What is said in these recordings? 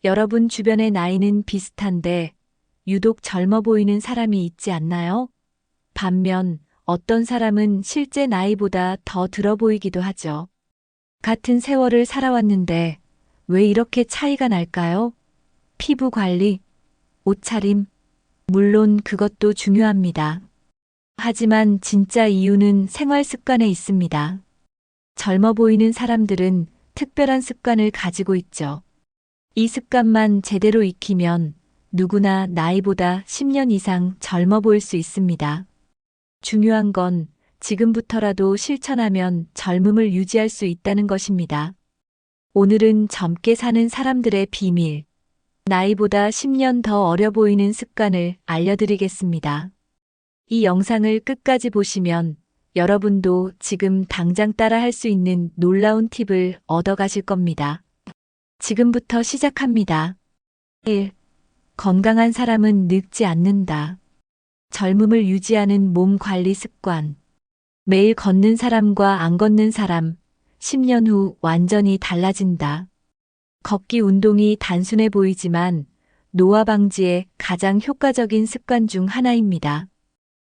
여러분 주변의 나이는 비슷한데 유독 젊어 보이는 사람이 있지 않나요? 반면 어떤 사람은 실제 나이보다 더 들어 보이기도 하죠. 같은 세월을 살아왔는데 왜 이렇게 차이가 날까요? 피부 관리, 옷차림, 물론 그것도 중요합니다. 하지만 진짜 이유는 생활 습관에 있습니다. 젊어 보이는 사람들은 특별한 습관을 가지고 있죠. 이 습관만 제대로 익히면 누구나 나이보다 10년 이상 젊어 보일 수 있습니다. 중요한 건 지금부터라도 실천하면 젊음을 유지할 수 있다는 것입니다. 오늘은 젊게 사는 사람들의 비밀, 나이보다 10년 더 어려 보이는 습관을 알려드리겠습니다. 이 영상을 끝까지 보시면 여러분도 지금 당장 따라 할 수 있는 놀라운 팁을 얻어가실 겁니다. 지금부터 시작합니다. 1. 건강한 사람은 늙지 않는다. 젊음을 유지하는 몸 관리 습관. 매일 걷는 사람과 안 걷는 사람, 10년 후 완전히 달라진다. 걷기 운동이 단순해 보이지만 노화 방지에 가장 효과적인 습관 중 하나입니다.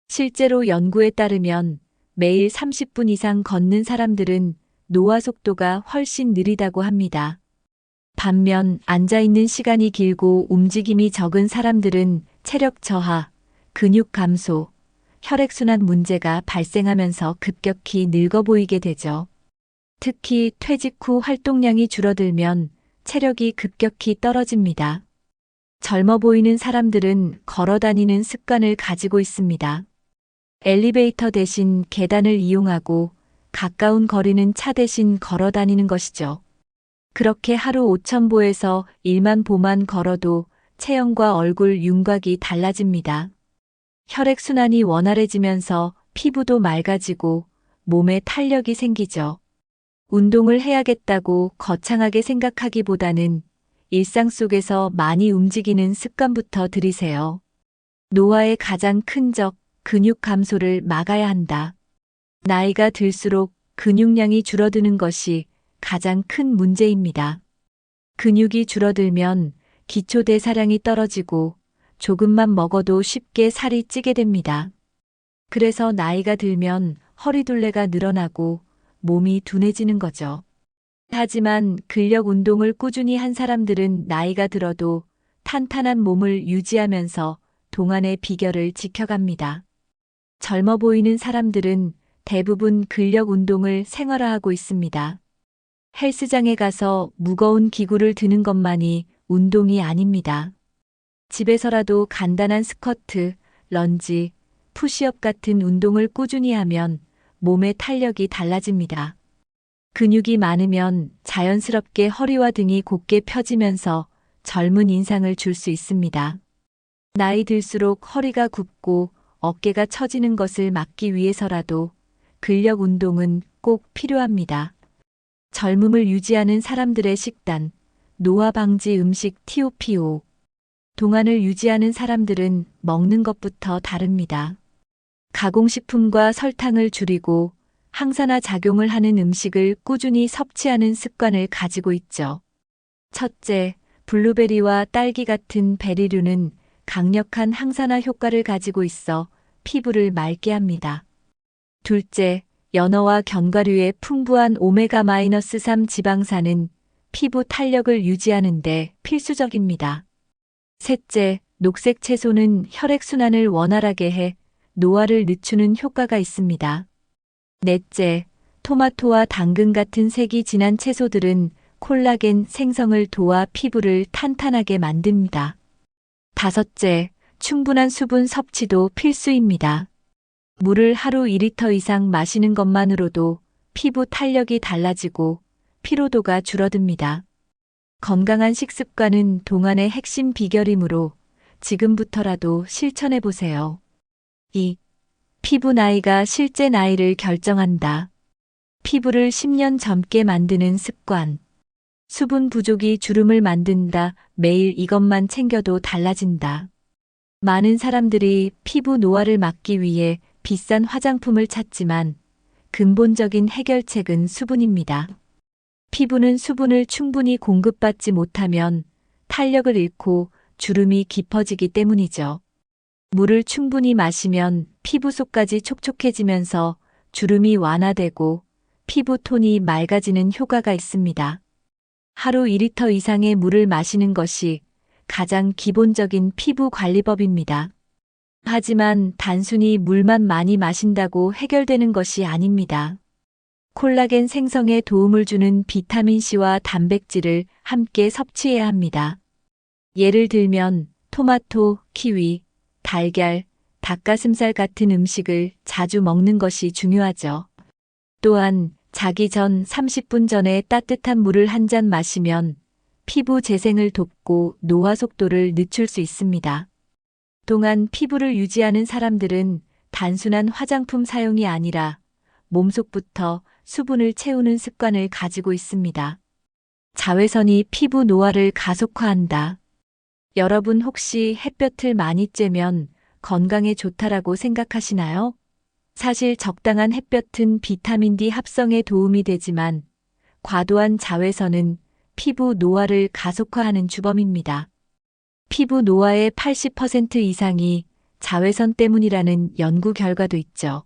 실제로 연구에 따르면 매일 30분 이상 걷는 사람들은 노화 속도가 훨씬 느리다고 합니다. 반면 앉아있는 시간이 길고 움직임이 적은 사람들은 체력 저하, 근육 감소, 혈액순환 문제가 발생하면서 급격히 늙어 보이게 되죠. 특히 퇴직 후 활동량이 줄어들면 체력이 급격히 떨어집니다. 젊어 보이는 사람들은 걸어 다니는 습관을 가지고 있습니다. 엘리베이터 대신 계단을 이용하고 가까운 거리는 차 대신 걸어 다니는 것이죠. 그렇게 하루 5,000보에서 1만 보만 걸어도 체형과 얼굴 윤곽이 달라집니다. 혈액순환이 원활해지면서 피부도 맑아지고 몸에 탄력이 생기죠. 운동을 해야겠다고 거창하게 생각하기보다는 일상 속에서 많이 움직이는 습관부터 들이세요. 노화의 가장 큰 적, 근육 감소를 막아야 한다. 나이가 들수록 근육량이 줄어드는 것이 가장 큰 문제입니다. 근육이 줄어들면 기초 대사량이 떨어지고 조금만 먹어도 쉽게 살이 찌게 됩니다. 그래서 나이가 들면 허리둘레가 늘어나고 몸이 둔해지는 거죠. 하지만 근력 운동을 꾸준히 한 사람들은 나이가 들어도 탄탄한 몸을 유지하면서 동안의 비결을 지켜갑니다. 젊어 보이는 사람들은 대부분 근력 운동을 생활화하고 있습니다. 헬스장에 가서 무거운 기구를 드는 것만이 운동이 아닙니다. 집에서라도 간단한 스쿼트, 런지, 푸시업 같은 운동을 꾸준히 하면 몸의 탄력이 달라집니다. 근육이 많으면 자연스럽게 허리와 등이 곧게 펴지면서 젊은 인상을 줄 수 있습니다. 나이 들수록 허리가 굽고 어깨가 처지는 것을 막기 위해서라도 근력 운동은 꼭 필요합니다. 젊음을 유지하는 사람들의 식단, 노화 방지 음식 TOPO. 동안을 유지하는 사람들은 먹는 것부터 다릅니다. 가공식품과 설탕을 줄이고 항산화 작용을 하는 음식을 꾸준히 섭취하는 습관을 가지고 있죠. 첫째, 블루베리와 딸기 같은 베리류는 강력한 항산화 효과를 가지고 있어 피부를 맑게 합니다. 둘째, 연어와 견과류의 풍부한 오메가-3 지방산은 피부 탄력을 유지하는 데 필수적입니다. 셋째, 녹색 채소는 혈액순환을 원활하게 해 노화를 늦추는 효과가 있습니다. 넷째, 토마토와 당근 같은 색이 진한 채소들은 콜라겐 생성을 도와 피부를 탄탄하게 만듭니다. 다섯째, 충분한 수분 섭취도 필수입니다. 물을 하루 2리터 이상 마시는 것만으로도 피부 탄력이 달라지고 피로도가 줄어듭니다. 건강한 식습관은 동안의 핵심 비결이므로 지금부터라도 실천해 보세요. 2. 피부 나이가 실제 나이를 결정한다. 피부를 10년 젊게 만드는 습관. 수분 부족이 주름을 만든다. 매일 이것만 챙겨도 달라진다. 많은 사람들이 피부 노화를 막기 위해 비싼 화장품을 찾지만 근본적인 해결책은 수분입니다. 피부는 수분을 충분히 공급받지 못하면 탄력을 잃고 주름이 깊어지기 때문이죠. 물을 충분히 마시면 피부 속까지 촉촉해지면서 주름이 완화되고 피부 톤이 맑아지는 효과가 있습니다. 하루 2리터 이상의 물을 마시는 것이 가장 기본적인 피부 관리법입니다. 하지만 단순히 물만 많이 마신다고 해결되는 것이 아닙니다. 콜라겐 생성에 도움을 주는 비타민C와 단백질을 함께 섭취해야 합니다. 예를 들면 토마토, 키위, 달걀, 닭가슴살 같은 음식을 자주 먹는 것이 중요하죠. 또한 자기 전 30분 전에 따뜻한 물을 한 잔 마시면 피부 재생을 돕고 노화 속도를 늦출 수 있습니다. 또한 피부를 유지하는 사람들은 단순한 화장품 사용이 아니라 몸속부터 수분을 채우는 습관을 가지고 있습니다. 자외선이 피부 노화를 가속화한다. 여러분 혹시 햇볕을 많이 쬐면 건강에 좋다라고 생각하시나요? 사실 적당한 햇볕은 비타민 D 합성에 도움이 되지만 과도한 자외선은 피부 노화를 가속화하는 주범입니다. 피부 노화의 80% 이상이 자외선 때문이라는 연구 결과도 있죠.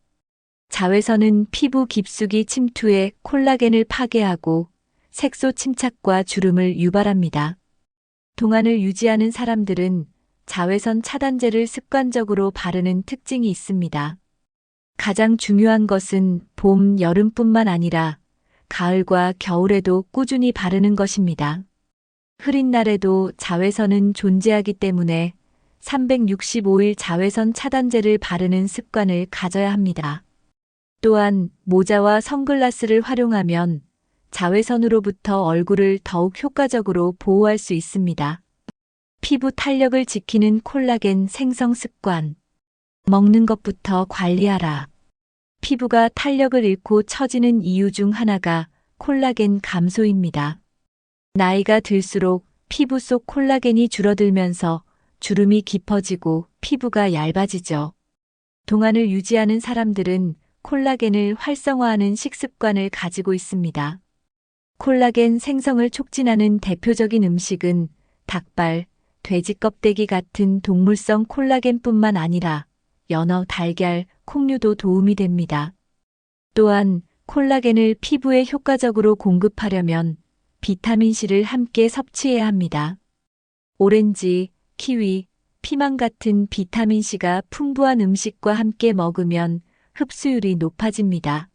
자외선은 피부 깊숙이 침투해 콜라겐을 파괴하고 색소 침착과 주름을 유발합니다. 동안을 유지하는 사람들은 자외선 차단제를 습관적으로 바르는 특징이 있습니다. 가장 중요한 것은 봄, 여름뿐만 아니라 가을과 겨울에도 꾸준히 바르는 것입니다. 흐린 날에도 자외선은 존재하기 때문에 365일 자외선 차단제를 바르는 습관을 가져야 합니다. 또한 모자와 선글라스를 활용하면 자외선으로부터 얼굴을 더욱 효과적으로 보호할 수 있습니다. 피부 탄력을 지키는 콜라겐 생성 습관. 먹는 것부터 관리하라. 피부가 탄력을 잃고 처지는 이유 중 하나가 콜라겐 감소입니다. 나이가 들수록 피부 속 콜라겐이 줄어들면서 주름이 깊어지고 피부가 얇아지죠. 동안을 유지하는 사람들은 콜라겐을 활성화하는 식습관을 가지고 있습니다. 콜라겐 생성을 촉진하는 대표적인 음식은 닭발, 돼지 껍데기 같은 동물성 콜라겐뿐만 아니라 연어, 달걀, 콩류도 도움이 됩니다. 또한 콜라겐을 피부에 효과적으로 공급하려면 비타민C를 함께 섭취해야 합니다. 오렌지, 키위, 피망 같은 비타민C가 풍부한 음식과 함께 먹으면 흡수율이 높아집니다.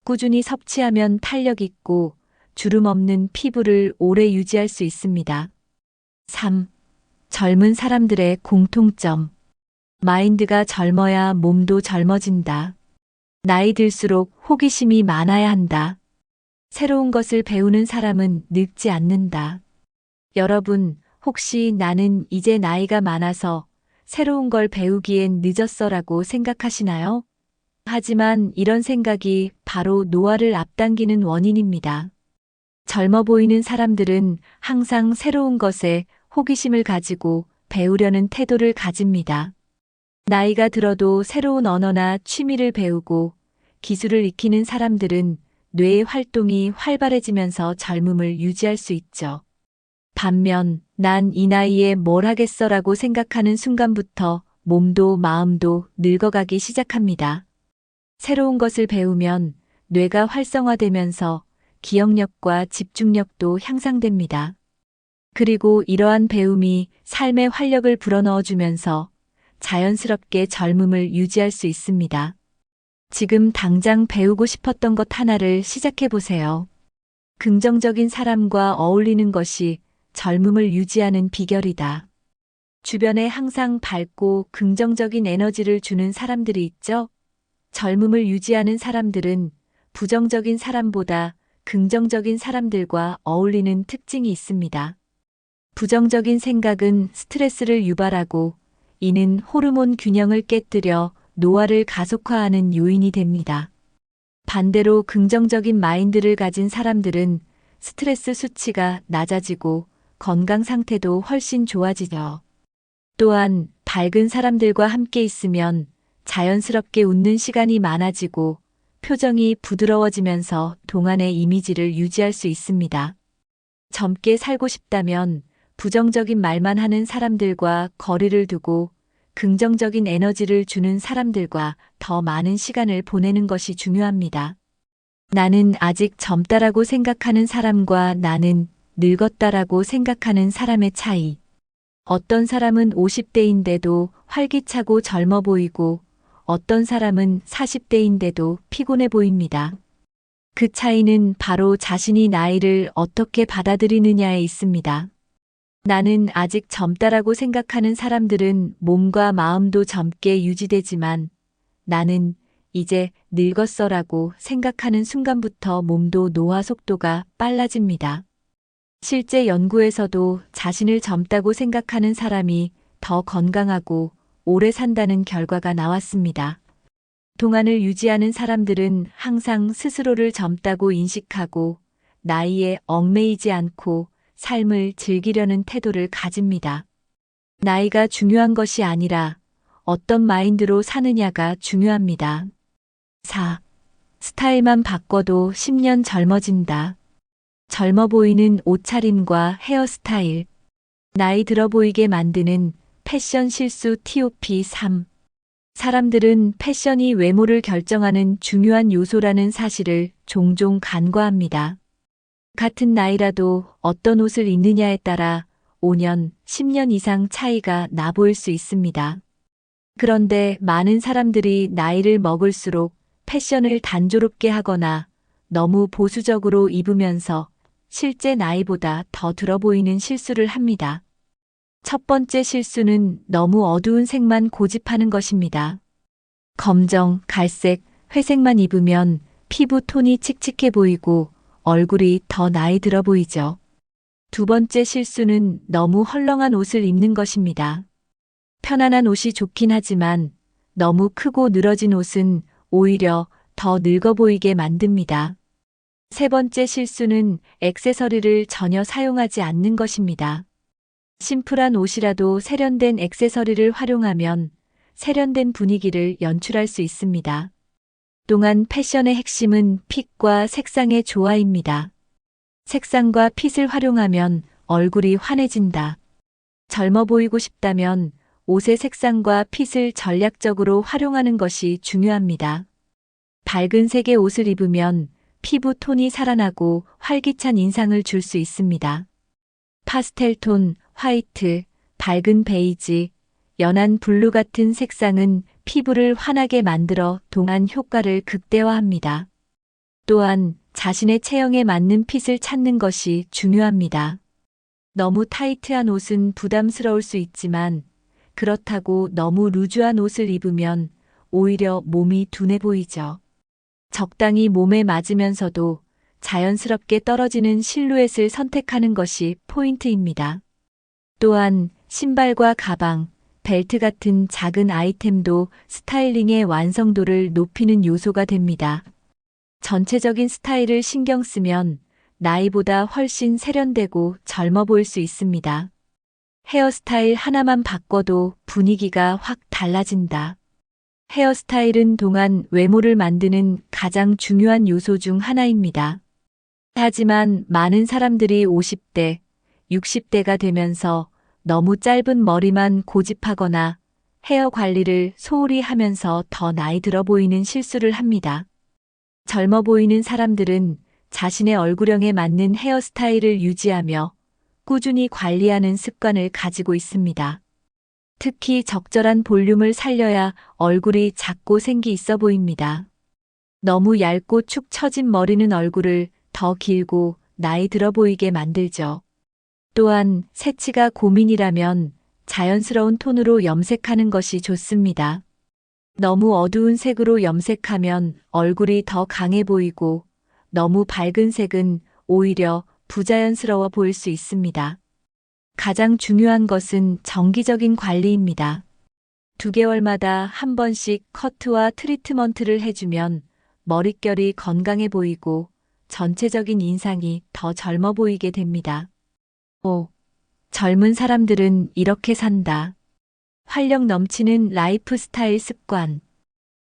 꾸준히 섭취하면 탄력 있고 주름 없는 피부를 오래 유지할 수 있습니다. 3. 젊은 사람들의 공통점. 마인드가 젊어야 몸도 젊어진다. 나이 들수록 호기심이 많아야 한다. 새로운 것을 배우는 사람은 늙지 않는다. 여러분, 혹시 나는 이제 나이가 많아서 새로운 걸 배우기엔 늦었어라고 생각하시나요? 하지만 이런 생각이 바로 노화를 앞당기는 원인입니다. 젊어 보이는 사람들은 항상 새로운 것에 호기심을 가지고 배우려는 태도를 가집니다. 나이가 들어도 새로운 언어나 취미를 배우고 기술을 익히는 사람들은 뇌의 활동이 활발해지면서 젊음을 유지할 수 있죠. 반면 난 이 나이에 뭘 하겠어라고 생각하는 순간부터 몸도 마음도 늙어가기 시작합니다. 새로운 것을 배우면 뇌가 활성화되면서 기억력과 집중력도 향상됩니다. 그리고 이러한 배움이 삶의 활력을 불어넣어주면서 자연스럽게 젊음을 유지할 수 있습니다. 지금 당장 배우고 싶었던 것 하나를 시작해보세요. 긍정적인 사람과 어울리는 것이 젊음을 유지하는 비결이다. 주변에 항상 밝고 긍정적인 에너지를 주는 사람들이 있죠? 젊음을 유지하는 사람들은 부정적인 사람보다 긍정적인 사람들과 어울리는 특징이 있습니다. 부정적인 생각은 스트레스를 유발하고 이는 호르몬 균형을 깨뜨려 노화를 가속화하는 요인이 됩니다. 반대로 긍정적인 마인드를 가진 사람들은 스트레스 수치가 낮아지고 건강 상태도 훨씬 좋아지죠. 또한 밝은 사람들과 함께 있으면 자연스럽게 웃는 시간이 많아지고 표정이 부드러워지면서 동안의 이미지를 유지할 수 있습니다. 젊게 살고 싶다면 부정적인 말만 하는 사람들과 거리를 두고 긍정적인 에너지를 주는 사람들과 더 많은 시간을 보내는 것이 중요합니다. 나는 아직 젊다라고 생각하는 사람과 나는 늙었다라고 생각하는 사람의 차이. 어떤 사람은 50대인데도 활기차고 젊어 보이고 어떤 사람은 40대인데도 피곤해 보입니다. 그 차이는 바로 자신이 나이를 어떻게 받아들이느냐에 있습니다. 나는 아직 젊다라고 생각하는 사람들은 몸과 마음도 젊게 유지되지만 나는 이제 늙었어라고 생각하는 순간부터 몸도 노화 속도가 빨라집니다. 실제 연구에서도 자신을 젊다고 생각하는 사람이 더 건강하고 오래 산다는 결과가 나왔습니다. 동안을 유지하는 사람들은 항상 스스로를 젊다고 인식하고 나이에 얽매이지 않고 삶을 즐기려는 태도를 가집니다. 나이가 중요한 것이 아니라 어떤 마인드로 사느냐가 중요합니다. 4. 스타일만 바꿔도 10년 젊어진다. 젊어 보이는 옷차림과 헤어스타일. 나이 들어 보이게 만드는 패션 실수 TOP 3. 사람들은 패션이 외모를 결정하는 중요한 요소라는 사실을 종종 간과합니다. 같은 나이라도 어떤 옷을 입느냐에 따라 5년, 10년 이상 차이가 나 보일 수 있습니다. 그런데 많은 사람들이 나이를 먹을수록 패션을 단조롭게 하거나 너무 보수적으로 입으면서 실제 나이보다 더 들어 보이는 실수를 합니다. 첫 번째 실수는 너무 어두운 색만 고집하는 것입니다. 검정, 갈색, 회색만 입으면 피부 톤이 칙칙해 보이고 얼굴이 더 나이 들어 보이죠. 두 번째 실수는 너무 헐렁한 옷을 입는 것입니다. 편안한 옷이 좋긴 하지만 너무 크고 늘어진 옷은 오히려 더 늙어 보이게 만듭니다. 세 번째 실수는 액세서리를 전혀 사용하지 않는 것입니다. 심플한 옷이라도 세련된 액세서리를 활용하면 세련된 분위기를 연출할 수 있습니다. 또한 패션의 핵심은 핏과 색상의 조화입니다. 색상과 핏을 활용하면 얼굴이 환해진다. 젊어 보이고 싶다면 옷의 색상과 핏을 전략적으로 활용하는 것이 중요합니다. 밝은 색의 옷을 입으면 피부 톤이 살아나고 활기찬 인상을 줄 수 있습니다. 파스텔 톤, 화이트, 밝은 베이지, 연한 블루 같은 색상은 피부를 환하게 만들어 동안 효과를 극대화합니다. 또한 자신의 체형에 맞는 핏을 찾는 것이 중요합니다. 너무 타이트한 옷은 부담스러울 수 있지만 그렇다고 너무 루즈한 옷을 입으면 오히려 몸이 둔해 보이죠. 적당히 몸에 맞으면서도 자연스럽게 떨어지는 실루엣을 선택하는 것이 포인트입니다. 또한 신발과 가방, 벨트 같은 작은 아이템도 스타일링의 완성도를 높이는 요소가 됩니다. 전체적인 스타일을 신경 쓰면 나이보다 훨씬 세련되고 젊어 보일 수 있습니다. 헤어스타일 하나만 바꿔도 분위기가 확 달라진다. 헤어스타일은 동안 외모를 만드는 가장 중요한 요소 중 하나입니다. 하지만 많은 사람들이 50대, 60대가 되면서 너무 짧은 머리만 고집하거나 헤어 관리를 소홀히 하면서 더 나이 들어 보이는 실수를 합니다. 젊어 보이는 사람들은 자신의 얼굴형에 맞는 헤어스타일을 유지하며 꾸준히 관리하는 습관을 가지고 있습니다. 특히 적절한 볼륨을 살려야 얼굴이 작고 생기 있어 보입니다. 너무 얇고 축 처진 머리는 얼굴을 더 길고 나이 들어 보이게 만들죠. 또한 색치가 고민이라면 자연스러운 톤으로 염색하는 것이 좋습니다. 너무 어두운 색으로 염색하면 얼굴이 더 강해 보이고 너무 밝은 색은 오히려 부자연스러워 보일 수 있습니다. 가장 중요한 것은 정기적인 관리입니다. 2개월마다 한 번씩 커트와 트리트먼트를 해주면 머릿결이 건강해 보이고 전체적인 인상이 더 젊어 보이게 됩니다. 5. 젊은 사람들은 이렇게 산다. 활력 넘치는 라이프 스타일 습관.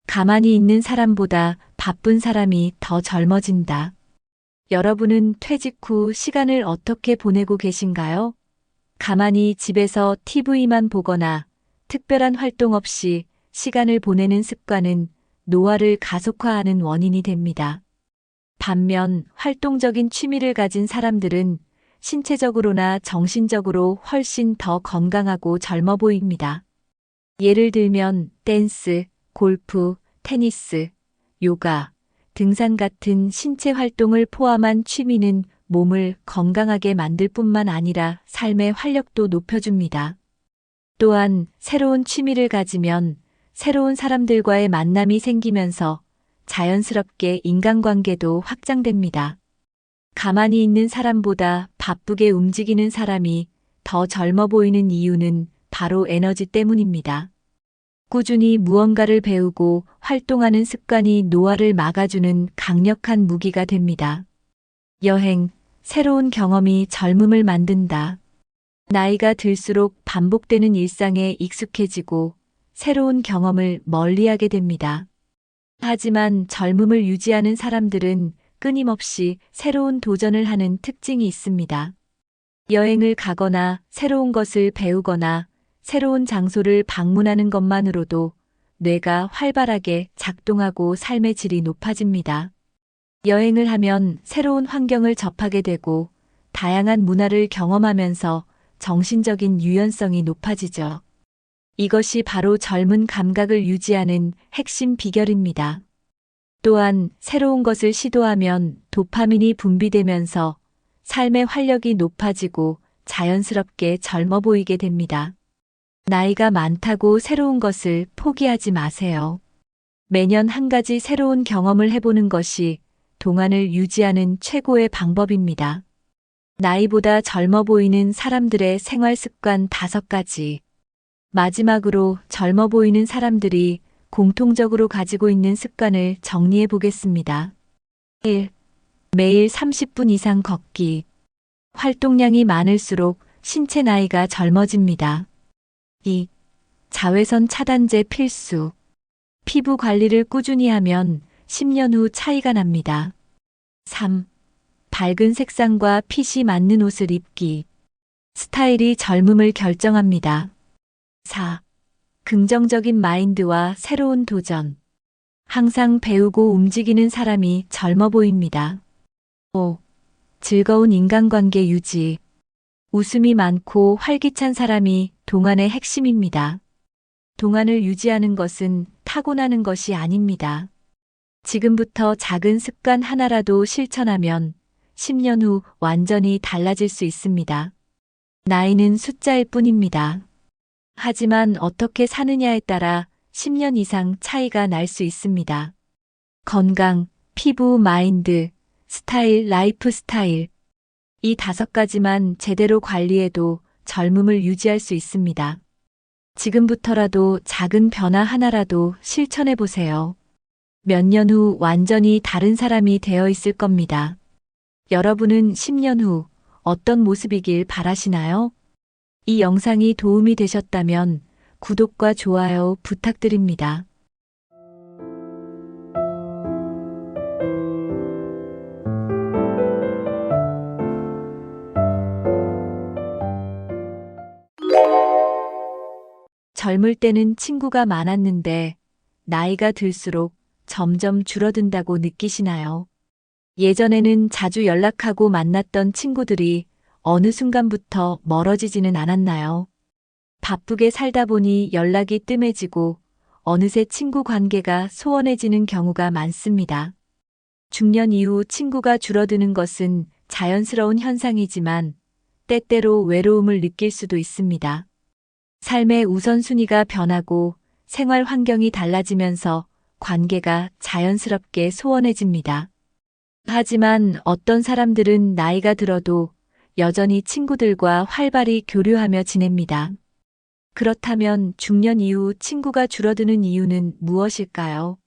가만히 있는 사람보다 바쁜 사람이 더 젊어진다. 여러분은 퇴직 후 시간을 어떻게 보내고 계신가요? 가만히 집에서 TV만 보거나 특별한 활동 없이 시간을 보내는 습관은 노화를 가속화하는 원인이 됩니다. 반면 활동적인 취미를 가진 사람들은 신체적으로나 정신적으로 훨씬 더 건강하고 젊어 보입니다. 예를 들면 댄스, 골프, 테니스, 요가, 등산 같은 신체 활동을 포함한 취미는 몸을 건강하게 만들 뿐만 아니라 삶의 활력도 높여줍니다. 또한 새로운 취미를 가지면 새로운 사람들과의 만남이 생기면서 자연스럽게 인간관계도 확장됩니다. 가만히 있는 사람보다 바쁘게 움직이는 사람이 더 젊어 보이는 이유는 바로 에너지 때문입니다. 꾸준히 무언가를 배우고 활동하는 습관이 노화를 막아주는 강력한 무기가 됩니다. 여행, 새로운 경험이 젊음을 만든다. 나이가 들수록 반복되는 일상에 익숙해지고 새로운 경험을 멀리하게 됩니다. 하지만 젊음을 유지하는 사람들은 끊임없이 새로운 도전을 하는 특징이 있습니다. 여행을 가거나 새로운 것을 배우거나 새로운 장소를 방문하는 것만으로도 뇌가 활발하게 작동하고 삶의 질이 높아집니다. 여행을 하면 새로운 환경을 접하게 되고 다양한 문화를 경험하면서 정신적인 유연성이 높아지죠. 이것이 바로 젊은 감각을 유지하는 핵심 비결입니다. 또한 새로운 것을 시도하면 도파민이 분비되면서 삶의 활력이 높아지고 자연스럽게 젊어 보이게 됩니다. 나이가 많다고 새로운 것을 포기하지 마세요. 매년 한 가지 새로운 경험을 해보는 것이 동안을 유지하는 최고의 방법입니다. 나이보다 젊어 보이는 사람들의 생활 습관 5가지. 마지막으로 젊어 보이는 사람들이 공통적으로 가지고 있는 습관을 정리해 보겠습니다. 1. 매일 30분 이상 걷기. 활동량이 많을수록 신체 나이가 젊어집니다. 2. 자외선 차단제 필수. 피부 관리를 꾸준히 하면 10년 후 차이가 납니다. 3. 밝은 색상과 핏이 맞는 옷을 입기. 스타일이 젊음을 결정합니다. 4. 긍정적인 마인드와 새로운 도전. 항상 배우고 움직이는 사람이 젊어 보입니다. 5. 즐거운 인간관계 유지. 웃음이 많고 활기찬 사람이 동안의 핵심입니다. 동안을 유지하는 것은 타고나는 것이 아닙니다. 지금부터 작은 습관 하나라도 실천하면 10년 후 완전히 달라질 수 있습니다. 나이는 숫자일 뿐입니다. 하지만 어떻게 사느냐에 따라 10년 이상 차이가 날 수 있습니다. 건강, 피부, 마인드, 스타일, 라이프 스타일. 이 5가지만 제대로 관리해도 젊음을 유지할 수 있습니다. 지금부터라도 작은 변화 하나라도 실천해 보세요. 몇 년 후 완전히 다른 사람이 되어 있을 겁니다. 여러분은 10년 후 어떤 모습이길 바라시나요? 이 영상이 도움이 되셨다면 구독과 좋아요 부탁드립니다. 젊을 때는 친구가 많았는데 나이가 들수록 점점 줄어든다고 느끼시나요? 예전에는 자주 연락하고 만났던 친구들이 어느 순간부터 멀어지지는 않았나요? 바쁘게 살다 보니 연락이 뜸해지고 어느새 친구 관계가 소원해지는 경우가 많습니다. 중년 이후 친구가 줄어드는 것은 자연스러운 현상이지만 때때로 외로움을 느낄 수도 있습니다. 삶의 우선순위가 변하고 생활 환경이 달라지면서 관계가 자연스럽게 소원해집니다. 하지만 어떤 사람들은 나이가 들어도 여전히 친구들과 활발히 교류하며 지냅니다. 그렇다면 중년 이후 친구가 줄어드는 이유는 무엇일까요?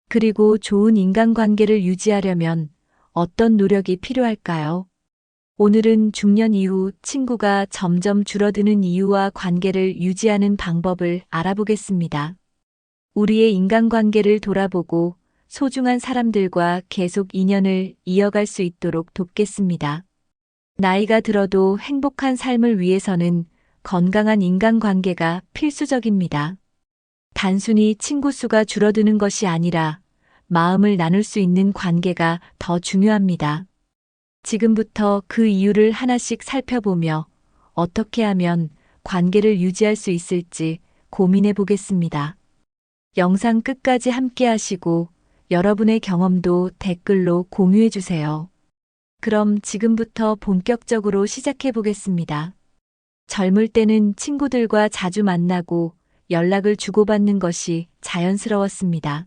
그리고 좋은 인간관계를 유지하려면 어떤 노력이 필요할까요? 오늘은 중년 이후 친구가 점점 줄어드는 이유와 관계를 유지하는 방법을 알아보겠습니다. 우리의 인간관계를 돌아보고 소중한 사람들과 계속 인연을 이어갈 수 있도록 돕겠습니다. 나이가 들어도 행복한 삶을 위해서는 건강한 인간관계가 필수적입니다. 단순히 친구 수가 줄어드는 것이 아니라 마음을 나눌 수 있는 관계가 더 중요합니다. 지금부터 그 이유를 하나씩 살펴보며 어떻게 하면 관계를 유지할 수 있을지 고민해 보겠습니다. 영상 끝까지 함께 하시고 여러분의 경험도 댓글로 공유해 주세요. 그럼 지금부터 본격적으로 시작해 보겠습니다. 젊을 때는 친구들과 자주 만나고 연락을 주고받는 것이 자연스러웠습니다.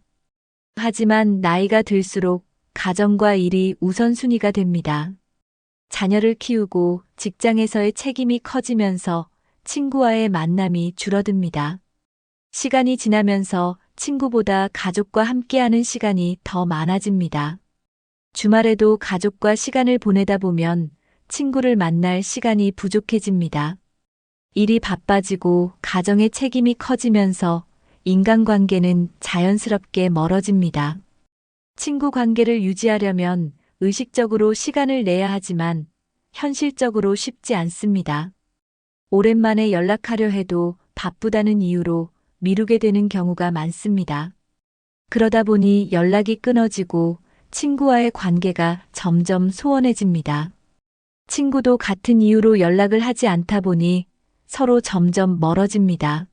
하지만 나이가 들수록 가정과 일이 우선순위가 됩니다. 자녀를 키우고 직장에서의 책임이 커지면서 친구와의 만남이 줄어듭니다. 시간이 지나면서 친구보다 가족과 함께하는 시간이 더 많아집니다. 주말에도 가족과 시간을 보내다 보면 친구를 만날 시간이 부족해집니다. 일이 바빠지고 가정의 책임이 커지면서 인간관계는 자연스럽게 멀어집니다. 친구 관계를 유지하려면 의식적으로 시간을 내야 하지만 현실적으로 쉽지 않습니다. 오랜만에 연락하려 해도 바쁘다는 이유로 미루게 되는 경우가 많습니다. 그러다 보니 연락이 끊어지고 친구와의 관계가 점점 소원해집니다. 친구도 같은 이유로 연락을 하지 않다 보니 서로 점점 멀어집니다.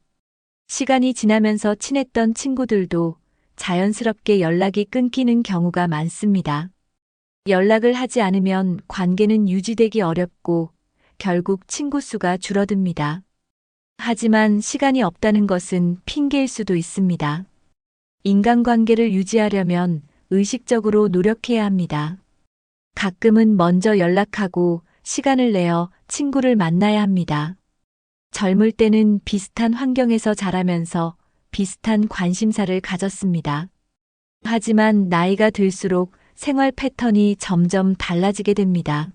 시간이 지나면서 친했던 친구들도 자연스럽게 연락이 끊기는 경우가 많습니다. 연락을 하지 않으면 관계는 유지되기 어렵고 결국 친구 수가 줄어듭니다. 하지만 시간이 없다는 것은 핑계일 수도 있습니다. 인간관계를 유지하려면 의식적으로 노력해야 합니다. 가끔은 먼저 연락하고 시간을 내어 친구를 만나야 합니다. 젊을 때는 비슷한 환경에서 자라면서 비슷한 관심사를 가졌습니다. 하지만 나이가 들수록 생활 패턴이 점점 달라지게 됩니다.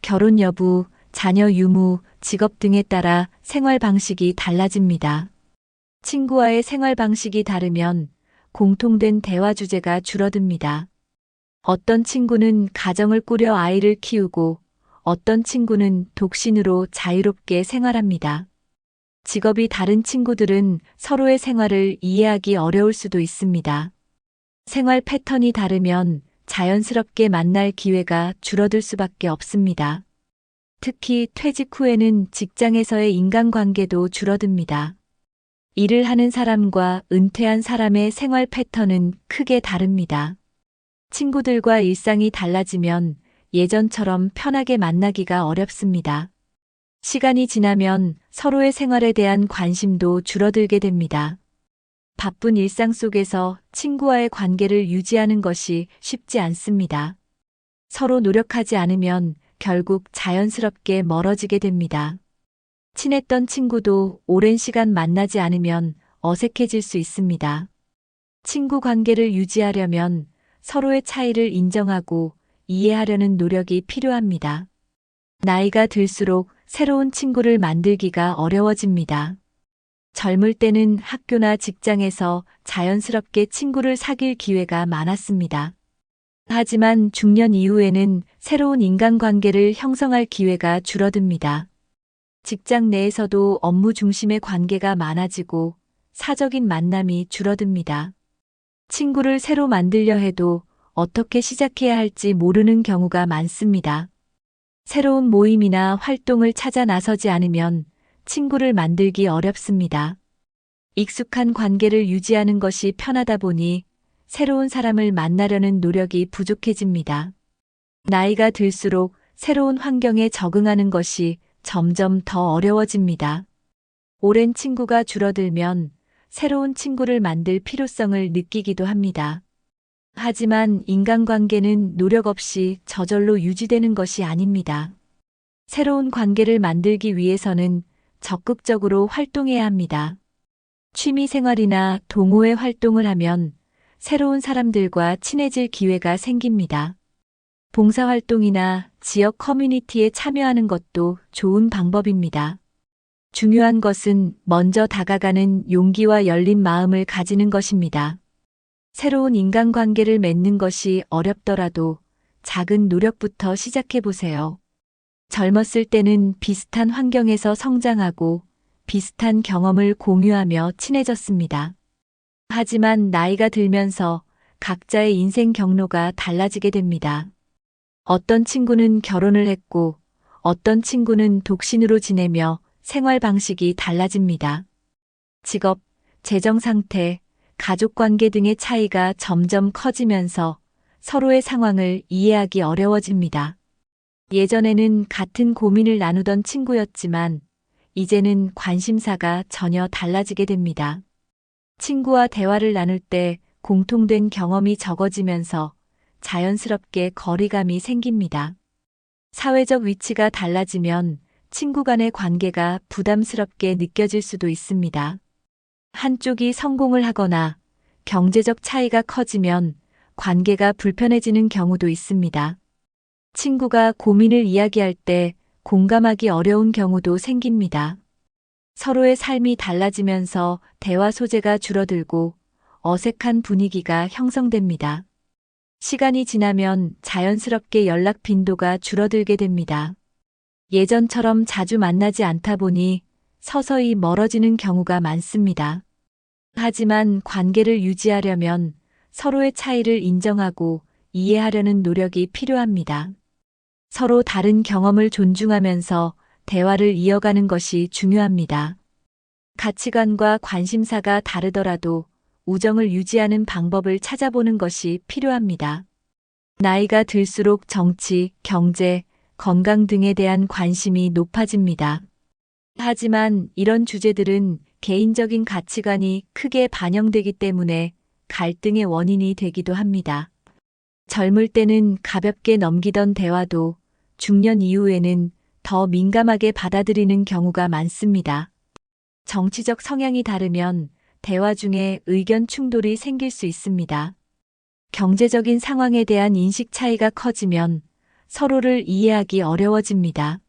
결혼 여부, 자녀 유무, 직업 등에 따라 생활 방식이 달라집니다. 친구와의 생활 방식이 다르면 공통된 대화 주제가 줄어듭니다. 어떤 친구는 가정을 꾸려 아이를 키우고 어떤 친구는 독신으로 자유롭게 생활합니다. 직업이 다른 친구들은 서로의 생활을 이해하기 어려울 수도 있습니다. 생활 패턴이 다르면 자연스럽게 만날 기회가 줄어들 수밖에 없습니다. 특히 퇴직 후에는 직장에서의 인간관계도 줄어듭니다. 일을 하는 사람과 은퇴한 사람의 생활 패턴은 크게 다릅니다. 친구들과 일상이 달라지면 예전처럼 편하게 만나기가 어렵습니다. 시간이 지나면 서로의 생활에 대한 관심도 줄어들게 됩니다. 바쁜 일상 속에서 친구와의 관계를 유지하는 것이 쉽지 않습니다. 서로 노력하지 않으면 결국 자연스럽게 멀어지게 됩니다. 친했던 친구도 오랜 시간 만나지 않으면 어색해질 수 있습니다. 친구 관계를 유지하려면 서로의 차이를 인정하고 이해하려는 노력이 필요합니다. 나이가 들수록 새로운 친구를 만들기가 어려워집니다. 젊을 때는 학교나 직장에서 자연스럽게 친구를 사귈 기회가 많았습니다. 하지만 중년 이후에는 새로운 인간관계를 형성할 기회가 줄어듭니다. 직장 내에서도 업무 중심의 관계가 많아지고 사적인 만남이 줄어듭니다. 친구를 새로 만들려 해도 어떻게 시작해야 할지 모르는 경우가 많습니다. 새로운 모임이나 활동을 찾아 나서지 않으면 친구를 만들기 어렵습니다. 익숙한 관계를 유지하는 것이 편하다 보니 새로운 사람을 만나려는 노력이 부족해집니다. 나이가 들수록 새로운 환경에 적응하는 것이 점점 더 어려워집니다. 오랜 친구가 줄어들면 새로운 친구를 만들 필요성을 느끼기도 합니다. 하지만 인간관계는 노력 없이 저절로 유지되는 것이 아닙니다. 새로운 관계를 만들기 위해서는 적극적으로 활동해야 합니다. 취미 생활이나 동호회 활동을 하면 새로운 사람들과 친해질 기회가 생깁니다. 봉사활동이나 지역 커뮤니티에 참여하는 것도 좋은 방법입니다. 중요한 것은 먼저 다가가는 용기와 열린 마음을 가지는 것입니다. 새로운 인간관계를 맺는 것이 어렵더라도 작은 노력부터 시작해 보세요. 젊었을 때는 비슷한 환경에서 성장하고 비슷한 경험을 공유하며 친해졌습니다. 하지만 나이가 들면서 각자의 인생 경로가 달라지게 됩니다. 어떤 친구는 결혼을 했고 어떤 친구는 독신으로 지내며 생활 방식이 달라집니다. 직업, 재정 상태, 가족 관계 등의 차이가 점점 커지면서 서로의 상황을 이해하기 어려워집니다. 예전에는 같은 고민을 나누던 친구였지만 이제는 관심사가 전혀 달라지게 됩니다. 친구와 대화를 나눌 때 공통된 경험이 적어지면서 자연스럽게 거리감이 생깁니다. 사회적 위치가 달라지면 친구 간의 관계가 부담스럽게 느껴질 수도 있습니다. 한쪽이 성공을 하거나 경제적 차이가 커지면 관계가 불편해지는 경우도 있습니다. 친구가 고민을 이야기할 때 공감하기 어려운 경우도 생깁니다. 서로의 삶이 달라지면서 대화 소재가 줄어들고 어색한 분위기가 형성됩니다. 시간이 지나면 자연스럽게 연락 빈도가 줄어들게 됩니다. 예전처럼 자주 만나지 않다 보니 서서히 멀어지는 경우가 많습니다. 하지만 관계를 유지하려면 서로의 차이를 인정하고 이해하려는 노력이 필요합니다. 서로 다른 경험을 존중하면서 대화를 이어가는 것이 중요합니다. 가치관과 관심사가 다르더라도 우정을 유지하는 방법을 찾아보는 것이 필요합니다. 나이가 들수록 정치, 경제, 건강 등에 대한 관심이 높아집니다. 하지만 이런 주제들은 개인적인 가치관이 크게 반영되기 때문에 갈등의 원인이 되기도 합니다. 젊을 때는 가볍게 넘기던 대화도 중년 이후에는 더 민감하게 받아들이는 경우가 많습니다. 정치적 성향이 다르면 대화 중에 의견 충돌이 생길 수 있습니다. 경제적인 상황에 대한 인식 차이가 커지면 서로를 이해하기 어려워집니다.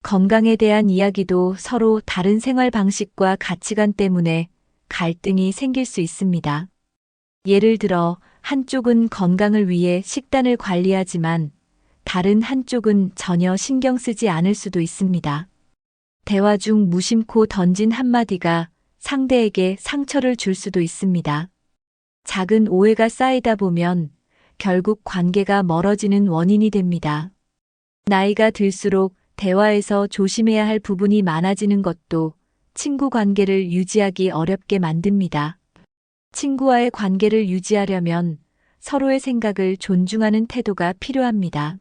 건강에 대한 이야기도 서로 다른 생활 방식과 가치관 때문에 갈등이 생길 수 있습니다. 예를 들어 한쪽은 건강을 위해 식단을 관리하지만 다른 한쪽은 전혀 신경 쓰지 않을 수도 있습니다. 대화 중 무심코 던진 한마디가 상대에게 상처를 줄 수도 있습니다. 작은 오해가 쌓이다 보면 결국 관계가 멀어지는 원인이 됩니다. 나이가 들수록 대화에서 조심해야 할 부분이 많아지는 것도 친구 관계를 유지하기 어렵게 만듭니다. 친구와의 관계를 유지하려면 서로의 생각을 존중하는 태도가 필요합니다.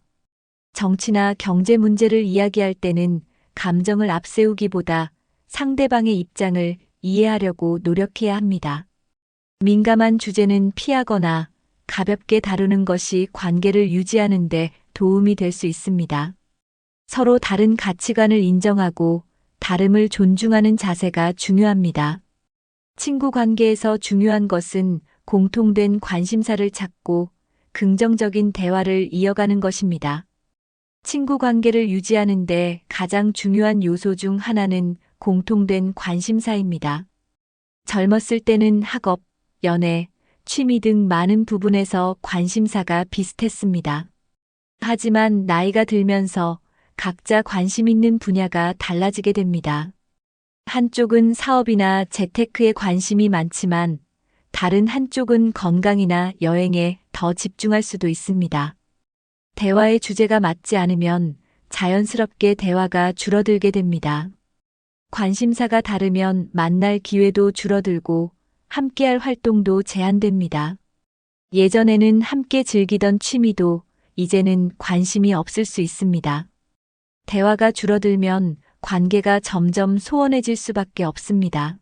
정치나 경제 문제를 이야기할 때는 감정을 앞세우기보다 상대방의 입장을 이해하려고 노력해야 합니다. 민감한 주제는 피하거나 가볍게 다루는 것이 관계를 유지하는 데 도움이 될 수 있습니다. 서로 다른 가치관을 인정하고 다름을 존중하는 자세가 중요합니다. 친구 관계에서 중요한 것은 공통된 관심사를 찾고 긍정적인 대화를 이어가는 것입니다. 친구 관계를 유지하는데 가장 중요한 요소 중 하나는 공통된 관심사입니다. 젊었을 때는 학업, 연애, 취미 등 많은 부분에서 관심사가 비슷했습니다. 하지만 나이가 들면서 각자 관심 있는 분야가 달라지게 됩니다. 한쪽은 사업이나 재테크에 관심이 많지만 다른 한쪽은 건강이나 여행에 더 집중할 수도 있습니다. 대화의 주제가 맞지 않으면 자연스럽게 대화가 줄어들게 됩니다. 관심사가 다르면 만날 기회도 줄어들고 함께할 활동도 제한됩니다. 예전에는 함께 즐기던 취미도 이제는 관심이 없을 수 있습니다. 대화가 줄어들면 관계가 점점 소원해질 수밖에 없습니다.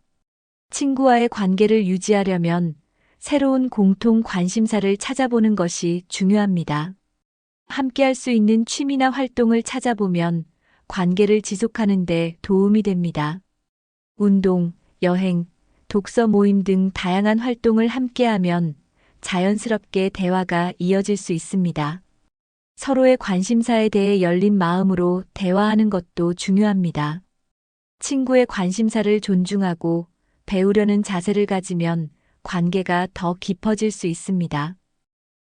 친구와의 관계를 유지하려면 새로운 공통 관심사를 찾아보는 것이 중요합니다. 함께할 수 있는 취미나 활동을 찾아보면 관계를 지속하는 데 도움이 됩니다. 운동, 여행, 독서 모임 등 다양한 활동을 함께하면 자연스럽게 대화가 이어질 수 있습니다. 서로의 관심사에 대해 열린 마음으로 대화하는 것도 중요합니다. 친구의 관심사를 존중하고 배우려는 자세를 가지면 관계가 더 깊어질 수 있습니다.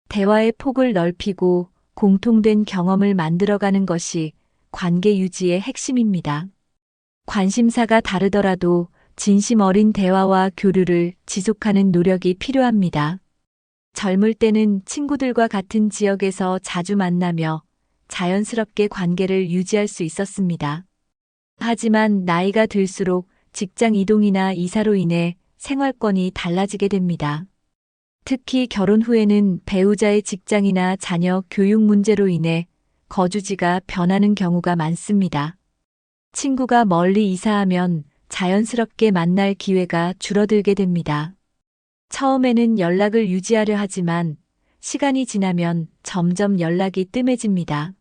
대화의 폭을 넓히고 공통된 경험을 만들어가는 것이 관계 유지의 핵심입니다. 관심사가 다르더라도 진심 어린 대화와 교류를 지속하는 노력이 필요합니다. 젊을 때는 친구들과 같은 지역에서 자주 만나며 자연스럽게 관계를 유지할 수 있었습니다. 하지만 나이가 들수록 직장 이동이나 이사로 인해 생활권이 달라지게 됩니다. 특히 결혼 후에는 배우자의 직장이나 자녀 교육 문제로 인해 거주지가 변하는 경우가 많습니다. 친구가 멀리 이사하면 자연스럽게 만날 기회가 줄어들게 됩니다. 처음에는 연락을 유지하려 하지만 시간이 지나면 점점 연락이 뜸해집니다.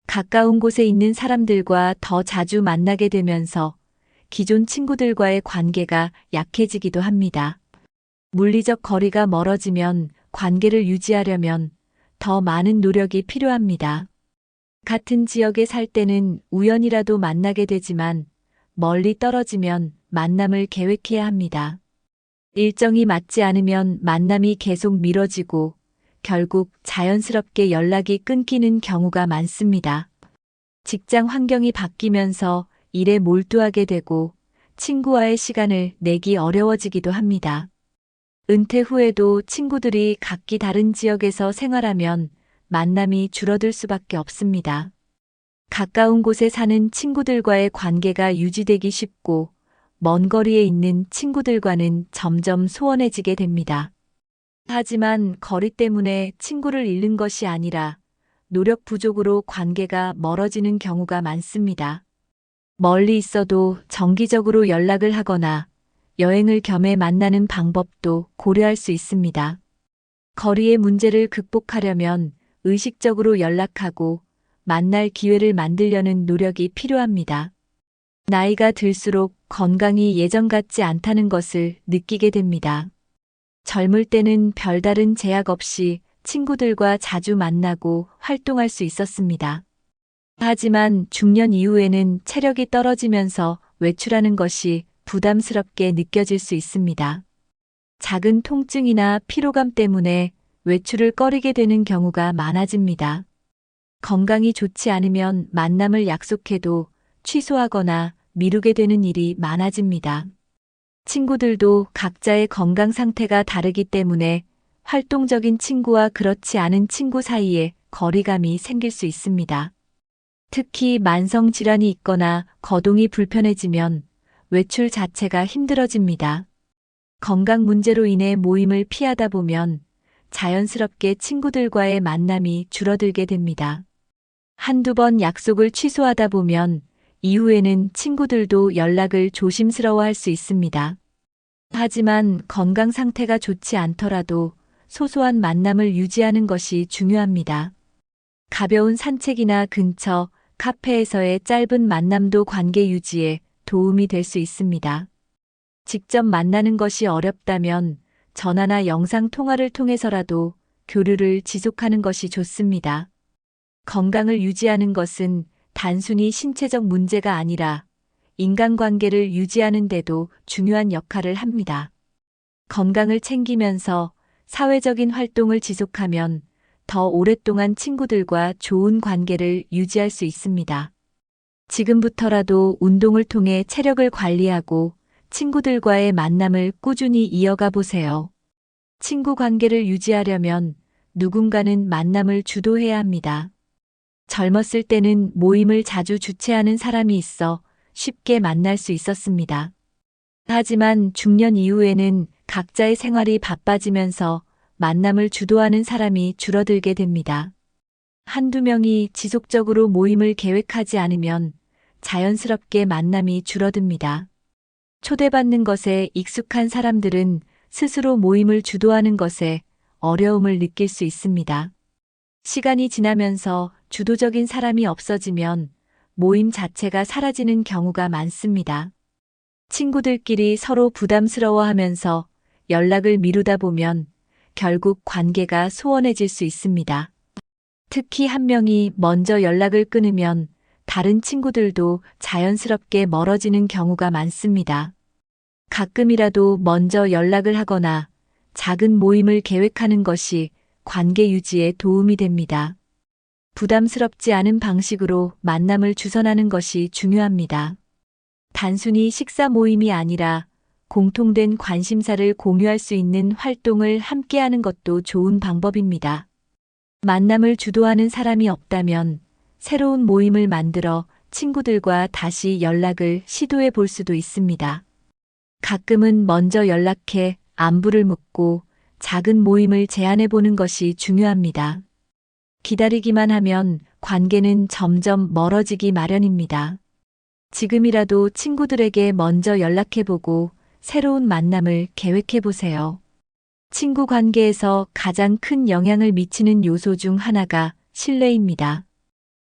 가까운 곳에 있는 사람들과 더 자주 만나게 되면서 기존 친구들과의 관계가 약해지기도 합니다. 물리적 거리가 멀어지면 관계를 유지하려면 더 많은 노력이 필요합니다. 같은 지역에 살 때는 우연이라도 만나게 되지만 멀리 떨어지면 만남을 계획해야 합니다. 일정이 맞지 않으면 만남이 계속 미뤄지고 결국 자연스럽게 연락이 끊기는 경우가 많습니다. 직장 환경이 바뀌면서 일에 몰두하게 되고 친구와의 시간을 내기 어려워지기도 합니다. 은퇴 후에도 친구들이 각기 다른 지역에서 생활하면 만남이 줄어들 수밖에 없습니다. 가까운 곳에 사는 친구들과의 관계가 유지되기 쉽고 먼 거리에 있는 친구들과는 점점 소원해지게 됩니다. 하지만 거리 때문에 친구를 잃는 것이 아니라 노력 부족으로 관계가 멀어지는 경우가 많습니다. 멀리 있어도 정기적으로 연락을 하거나 여행을 겸해 만나는 방법도 고려할 수 있습니다. 거리의 문제를 극복하려면 의식적으로 연락하고 만날 기회를 만들려는 노력이 필요합니다. 나이가 들수록 건강이 예전 같지 않다는 것을 느끼게 됩니다. 젊을 때는 별다른 제약 없이 친구들과 자주 만나고 활동할 수 있었습니다. 하지만 중년 이후에는 체력이 떨어지면서 외출하는 것이 부담스럽게 느껴질 수 있습니다. 작은 통증이나 피로감 때문에 외출을 꺼리게 되는 경우가 많아집니다. 건강이 좋지 않으면 만남을 약속해도 취소하거나 미루게 되는 일이 많아집니다. 친구들도 각자의 건강 상태가 다르기 때문에 활동적인 친구와 그렇지 않은 친구 사이에 거리감이 생길 수 있습니다. 특히 만성 질환이 있거나 거동이 불편해지면 외출 자체가 힘들어집니다. 건강 문제로 인해 모임을 피하다 보면 자연스럽게 친구들과의 만남이 줄어들게 됩니다. 한두 번 약속을 취소하다 보면 이후에는 친구들도 연락을 조심스러워할 수 있습니다. 하지만 건강 상태가 좋지 않더라도 소소한 만남을 유지하는 것이 중요합니다. 가벼운 산책이나 근처 카페에서의 짧은 만남도 관계 유지에 도움이 될 수 있습니다. 직접 만나는 것이 어렵다면 전화나 영상 통화를 통해서라도 교류를 지속하는 것이 좋습니다. 건강을 유지하는 것은 단순히 신체적 문제가 아니라 인간관계를 유지하는 데도 중요한 역할을 합니다. 건강을 챙기면서 사회적인 활동을 지속하면 더 오랫동안 친구들과 좋은 관계를 유지할 수 있습니다. 지금부터라도 운동을 통해 체력을 관리하고 친구들과의 만남을 꾸준히 이어가 보세요. 친구 관계를 유지하려면 누군가는 만남을 주도해야 합니다. 젊었을 때는 모임을 자주 주최하는 사람이 있어 쉽게 만날 수 있었습니다. 하지만 중년 이후에는 각자의 생활이 바빠지면서 만남을 주도하는 사람이 줄어들게 됩니다. 한두 명이 지속적으로 모임을 계획하지 않으면 자연스럽게 만남이 줄어듭니다. 초대받는 것에 익숙한 사람들은 스스로 모임을 주도하는 것에 어려움을 느낄 수 있습니다. 시간이 지나면서 주도적인 사람이 없어지면 모임 자체가 사라지는 경우가 많습니다. 친구들끼리 서로 부담스러워하면서 연락을 미루다 보면 결국 관계가 소원해질 수 있습니다. 특히 한 명이 먼저 연락을 끊으면 다른 친구들도 자연스럽게 멀어지는 경우가 많습니다. 가끔이라도 먼저 연락을 하거나 작은 모임을 계획하는 것이 관계 유지에 도움이 됩니다. 부담스럽지 않은 방식으로 만남을 주선하는 것이 중요합니다. 단순히 식사 모임이 아니라 공통된 관심사를 공유할 수 있는 활동을 함께하는 것도 좋은 방법입니다. 만남을 주도하는 사람이 없다면 새로운 모임을 만들어 친구들과 다시 연락을 시도해 볼 수도 있습니다. 가끔은 먼저 연락해 안부를 묻고 작은 모임을 제안해 보는 것이 중요합니다. 기다리기만 하면 관계는 점점 멀어지기 마련입니다. 지금이라도 친구들에게 먼저 연락해 보고 새로운 만남을 계획해 보세요. 친구 관계에서 가장 큰 영향을 미치는 요소 중 하나가 신뢰입니다.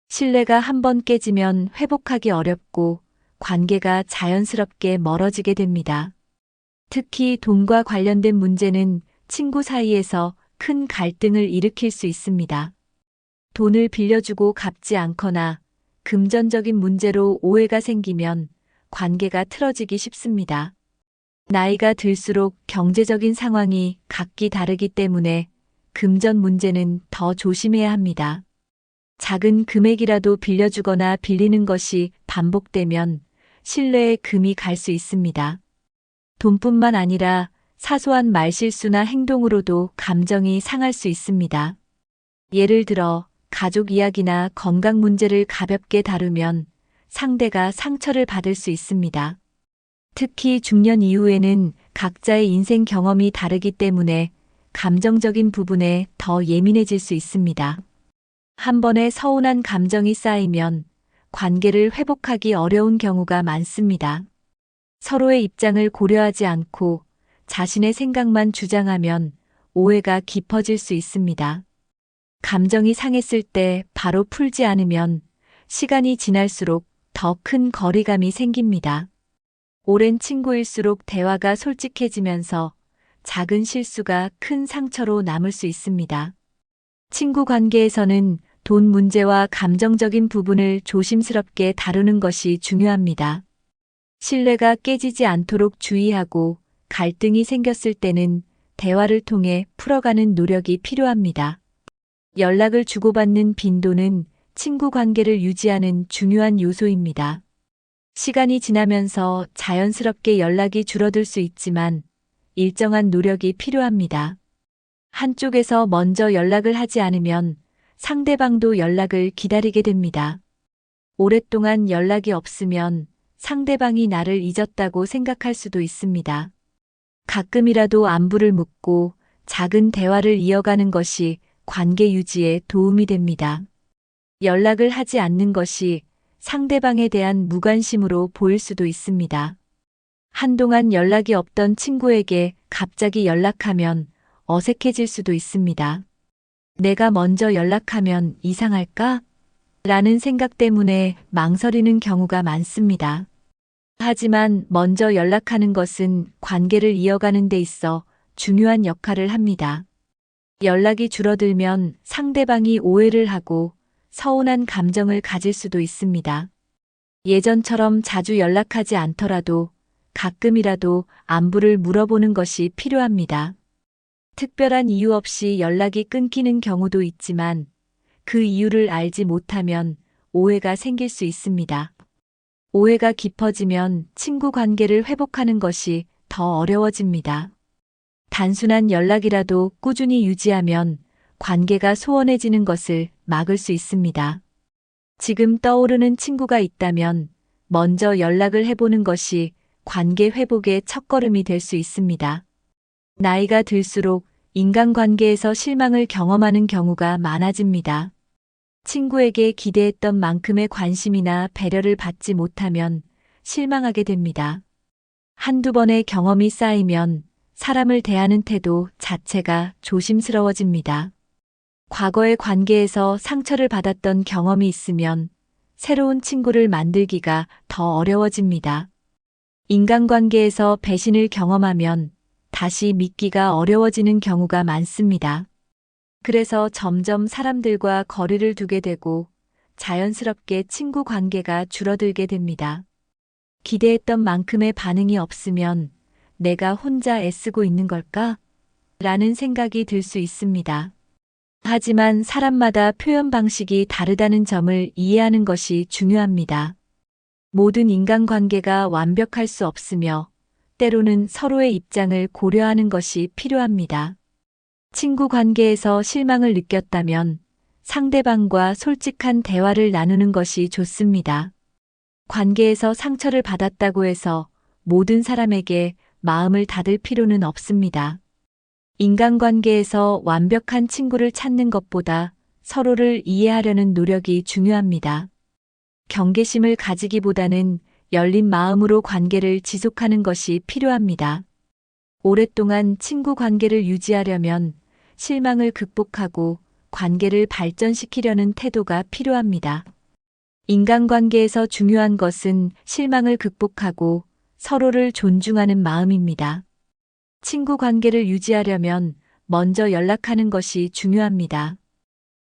신뢰가 한번 깨지면 회복하기 어렵고 관계가 자연스럽게 멀어지게 됩니다. 특히 돈과 관련된 문제는 친구 사이에서 큰 갈등을 일으킬 수 있습니다. 돈을 빌려주고 갚지 않거나 금전적인 문제로 오해가 생기면 관계가 틀어지기 쉽습니다. 나이가 들수록 경제적인 상황이 각기 다르기 때문에 금전 문제는 더 조심해야 합니다. 작은 금액이라도 빌려주거나 빌리는 것이 반복되면 신뢰에 금이 갈 수 있습니다. 돈뿐만 아니라 사소한 말실수나 행동으로도 감정이 상할 수 있습니다. 예를 들어 가족 이야기나 건강 문제를 가볍게 다루면 상대가 상처를 받을 수 있습니다. 특히 중년 이후에는 각자의 인생 경험이 다르기 때문에 감정적인 부분에 더 예민해질 수 있습니다. 한 번에 서운한 감정이 쌓이면 관계를 회복하기 어려운 경우가 많습니다. 서로의 입장을 고려하지 않고 자신의 생각만 주장하면 오해가 깊어질 수 있습니다. 감정이 상했을 때 바로 풀지 않으면 시간이 지날수록 더 큰 거리감이 생깁니다. 오랜 친구일수록 대화가 솔직해지면서 작은 실수가 큰 상처로 남을 수 있습니다. 친구 관계에서는 돈 문제와 감정적인 부분을 조심스럽게 다루는 것이 중요합니다. 신뢰가 깨지지 않도록 주의하고 갈등이 생겼을 때는 대화를 통해 풀어가는 노력이 필요합니다. 연락을 주고받는 빈도는 친구 관계를 유지하는 중요한 요소입니다. 시간이 지나면서 자연스럽게 연락이 줄어들 수 있지만 일정한 노력이 필요합니다. 한쪽에서 먼저 연락을 하지 않으면 상대방도 연락을 기다리게 됩니다. 오랫동안 연락이 없으면 상대방이 나를 잊었다고 생각할 수도 있습니다. 가끔이라도 안부를 묻고 작은 대화를 이어가는 것이 관계 유지에 도움이 됩니다. 연락을 하지 않는 것이 상대방에 대한 무관심으로 보일 수도 있습니다. 한동안 연락이 없던 친구에게 갑자기 연락하면 어색해질 수도 있습니다. 내가 먼저 연락하면 이상할까? 라는 생각 때문에 망설이는 경우가 많습니다. 하지만 먼저 연락하는 것은 관계를 이어가는 데 있어 중요한 역할을 합니다. 연락이 줄어들면 상대방이 오해를 하고 서운한 감정을 가질 수도 있습니다. 예전처럼 자주 연락하지 않더라도 가끔이라도 안부를 물어보는 것이 필요합니다. 특별한 이유 없이 연락이 끊기는 경우도 있지만 그 이유를 알지 못하면 오해가 생길 수 있습니다. 오해가 깊어지면 친구 관계를 회복하는 것이 더 어려워집니다. 단순한 연락이라도 꾸준히 유지하면 관계가 소원해지는 것을 막을 수 있습니다. 지금 떠오르는 친구가 있다면 먼저 연락을 해보는 것이 관계 회복의 첫걸음이 될 수 있습니다. 나이가 들수록 인간관계에서 실망을 경험하는 경우가 많아집니다. 친구에게 기대했던 만큼의 관심이나 배려를 받지 못하면 실망하게 됩니다. 한두 번의 경험이 쌓이면 사람을 대하는 태도 자체가 조심스러워집니다. 과거의 관계에서 상처를 받았던 경험이 있으면 새로운 친구를 만들기가 더 어려워집니다. 인간관계에서 배신을 경험하면 다시 믿기가 어려워지는 경우가 많습니다. 그래서 점점 사람들과 거리를 두게 되고 자연스럽게 친구 관계가 줄어들게 됩니다. 기대했던 만큼의 반응이 없으면 내가 혼자 애쓰고 있는 걸까? 라는 생각이 들 수 있습니다. 하지만 사람마다 표현 방식이 다르다는 점을 이해하는 것이 중요합니다. 모든 인간관계가 완벽할 수 없으며 때로는 서로의 입장을 고려하는 것이 필요합니다. 친구 관계에서 실망을 느꼈다면 상대방과 솔직한 대화를 나누는 것이 좋습니다. 관계에서 상처를 받았다고 해서 모든 사람에게 마음을 닫을 필요는 없습니다. 인간관계에서 완벽한 친구를 찾는 것보다 서로를 이해하려는 노력이 중요합니다. 경계심을 가지기보다는 열린 마음으로 관계를 지속하는 것이 필요합니다. 오랫동안 친구 관계를 유지하려면 실망을 극복하고 관계를 발전시키려는 태도가 필요합니다. 인간관계에서 중요한 것은 실망을 극복하고 서로를 존중하는 마음입니다. 친구 관계를 유지하려면 먼저 연락하는 것이 중요합니다.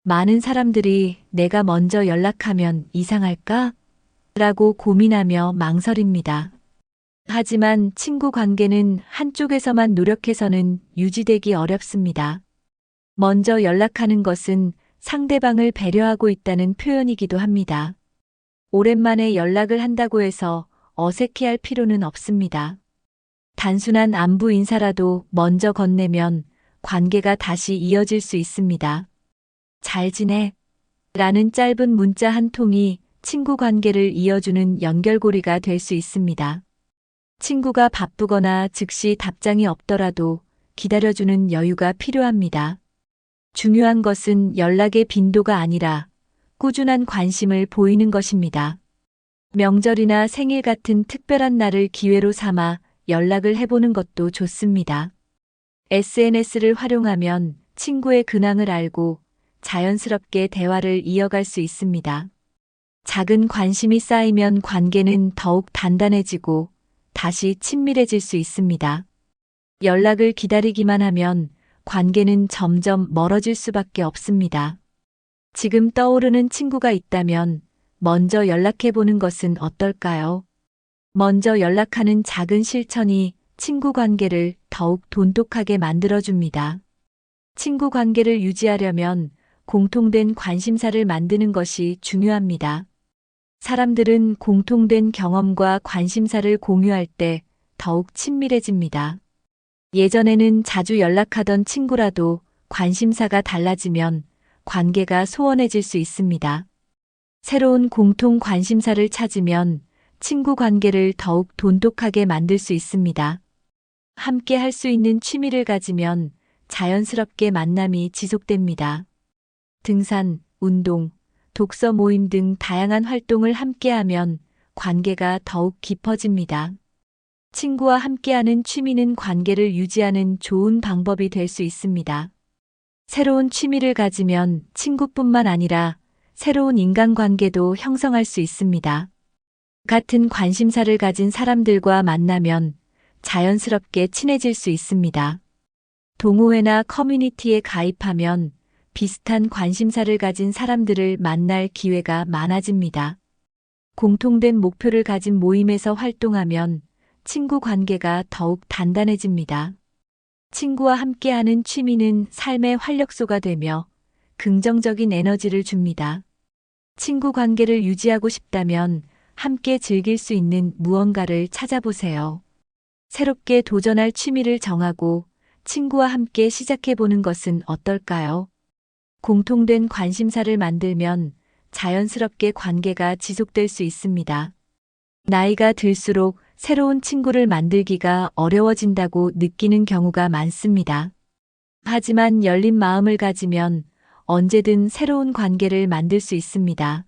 많은 사람들이 내가 먼저 연락하면 이상할까? 라고 고민하며 망설입니다. 하지만 친구 관계는 한쪽에서만 노력해서는 유지되기 어렵습니다. 먼저 연락하는 것은 상대방을 배려하고 있다는 표현이기도 합니다. 오랜만에 연락을 한다고 해서 어색해할 필요는 없습니다. 단순한 안부 인사라도 먼저 건네면 관계가 다시 이어질 수 있습니다. 잘 지내? 라는 짧은 문자 한 통이 친구 관계를 이어주는 연결고리가 될 수 있습니다. 친구가 바쁘거나 즉시 답장이 없더라도 기다려주는 여유가 필요합니다. 중요한 것은 연락의 빈도가 아니라 꾸준한 관심을 보이는 것입니다. 명절이나 생일 같은 특별한 날을 기회로 삼아 연락을 해보는 것도 좋습니다. SNS를 활용하면 친구의 근황을 알고 자연스럽게 대화를 이어갈 수 있습니다. 작은 관심이 쌓이면 관계는 더욱 단단해지고 다시 친밀해질 수 있습니다. 연락을 기다리기만 하면 관계는 점점 멀어질 수밖에 없습니다. 지금 떠오르는 친구가 있다면 먼저 연락해보는 것은 어떨까요? 먼저 연락하는 작은 실천이 친구 관계를 더욱 돈독하게 만들어줍니다. 친구 관계를 유지하려면 공통된 관심사를 만드는 것이 중요합니다. 사람들은 공통된 경험과 관심사를 공유할 때 더욱 친밀해집니다. 예전에는 자주 연락하던 친구라도 관심사가 달라지면 관계가 소원해질 수 있습니다. 새로운 공통 관심사를 찾으면 친구 관계를 더욱 돈독하게 만들 수 있습니다. 함께 할 수 있는 취미를 가지면 자연스럽게 만남이 지속됩니다. 등산, 운동, 독서 모임 등 다양한 활동을 함께하면 관계가 더욱 깊어집니다. 친구와 함께하는 취미는 관계를 유지하는 좋은 방법이 될 수 있습니다. 새로운 취미를 가지면 친구뿐만 아니라 새로운 인간관계도 형성할 수 있습니다. 같은 관심사를 가진 사람들과 만나면 자연스럽게 친해질 수 있습니다. 동호회나 커뮤니티에 가입하면 비슷한 관심사를 가진 사람들을 만날 기회가 많아집니다. 공통된 목표를 가진 모임에서 활동하면 친구 관계가 더욱 단단해집니다. 친구와 함께하는 취미는 삶의 활력소가 되며 긍정적인 에너지를 줍니다. 친구 관계를 유지하고 싶다면 함께 즐길 수 있는 무언가를 찾아보세요. 새롭게 도전할 취미를 정하고 친구와 함께 시작해보는 것은 어떨까요? 공통된 관심사를 만들면 자연스럽게 관계가 지속될 수 있습니다. 나이가 들수록 새로운 친구를 만들기가 어려워진다고 느끼는 경우가 많습니다. 하지만 열린 마음을 가지면 언제든 새로운 관계를 만들 수 있습니다.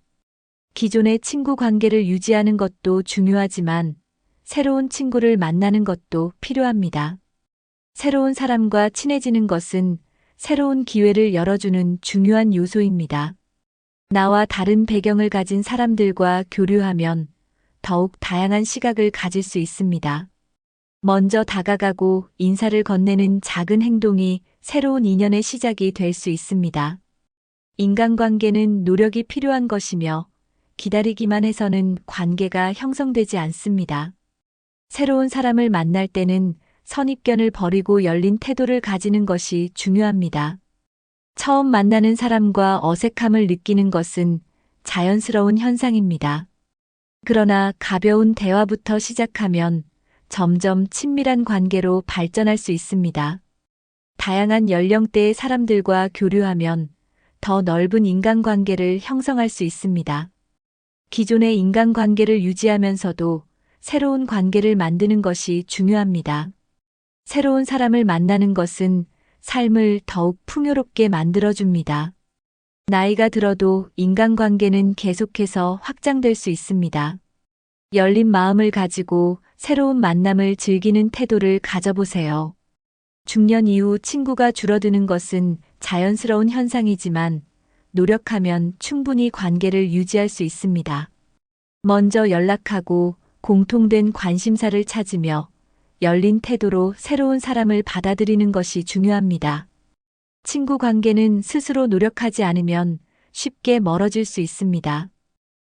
기존의 친구 관계를 유지하는 것도 중요하지만 새로운 친구를 만나는 것도 필요합니다. 새로운 사람과 친해지는 것은 새로운 기회를 열어주는 중요한 요소입니다. 나와 다른 배경을 가진 사람들과 교류하면 더욱 다양한 시각을 가질 수 있습니다. 먼저 다가가고 인사를 건네는 작은 행동이 새로운 인연의 시작이 될 수 있습니다. 인간관계는 노력이 필요한 것이며 기다리기만 해서는 관계가 형성되지 않습니다. 새로운 사람을 만날 때는 선입견을 버리고 열린 태도를 가지는 것이 중요합니다. 처음 만나는 사람과 어색함을 느끼는 것은 자연스러운 현상입니다. 그러나 가벼운 대화부터 시작하면 점점 친밀한 관계로 발전할 수 있습니다. 다양한 연령대의 사람들과 교류하면 더 넓은 인간관계를 형성할 수 있습니다. 기존의 인간관계를 유지하면서도 새로운 관계를 만드는 것이 중요합니다. 새로운 사람을 만나는 것은 삶을 더욱 풍요롭게 만들어줍니다. 나이가 들어도 인간관계는 계속해서 확장될 수 있습니다. 열린 마음을 가지고 새로운 만남을 즐기는 태도를 가져보세요. 중년 이후 친구가 줄어드는 것은 자연스러운 현상이지만 노력하면 충분히 관계를 유지할 수 있습니다. 먼저 연락하고 공통된 관심사를 찾으며 열린 태도로 새로운 사람을 받아들이는 것이 중요합니다. 친구 관계는 스스로 노력하지 않으면 쉽게 멀어질 수 있습니다.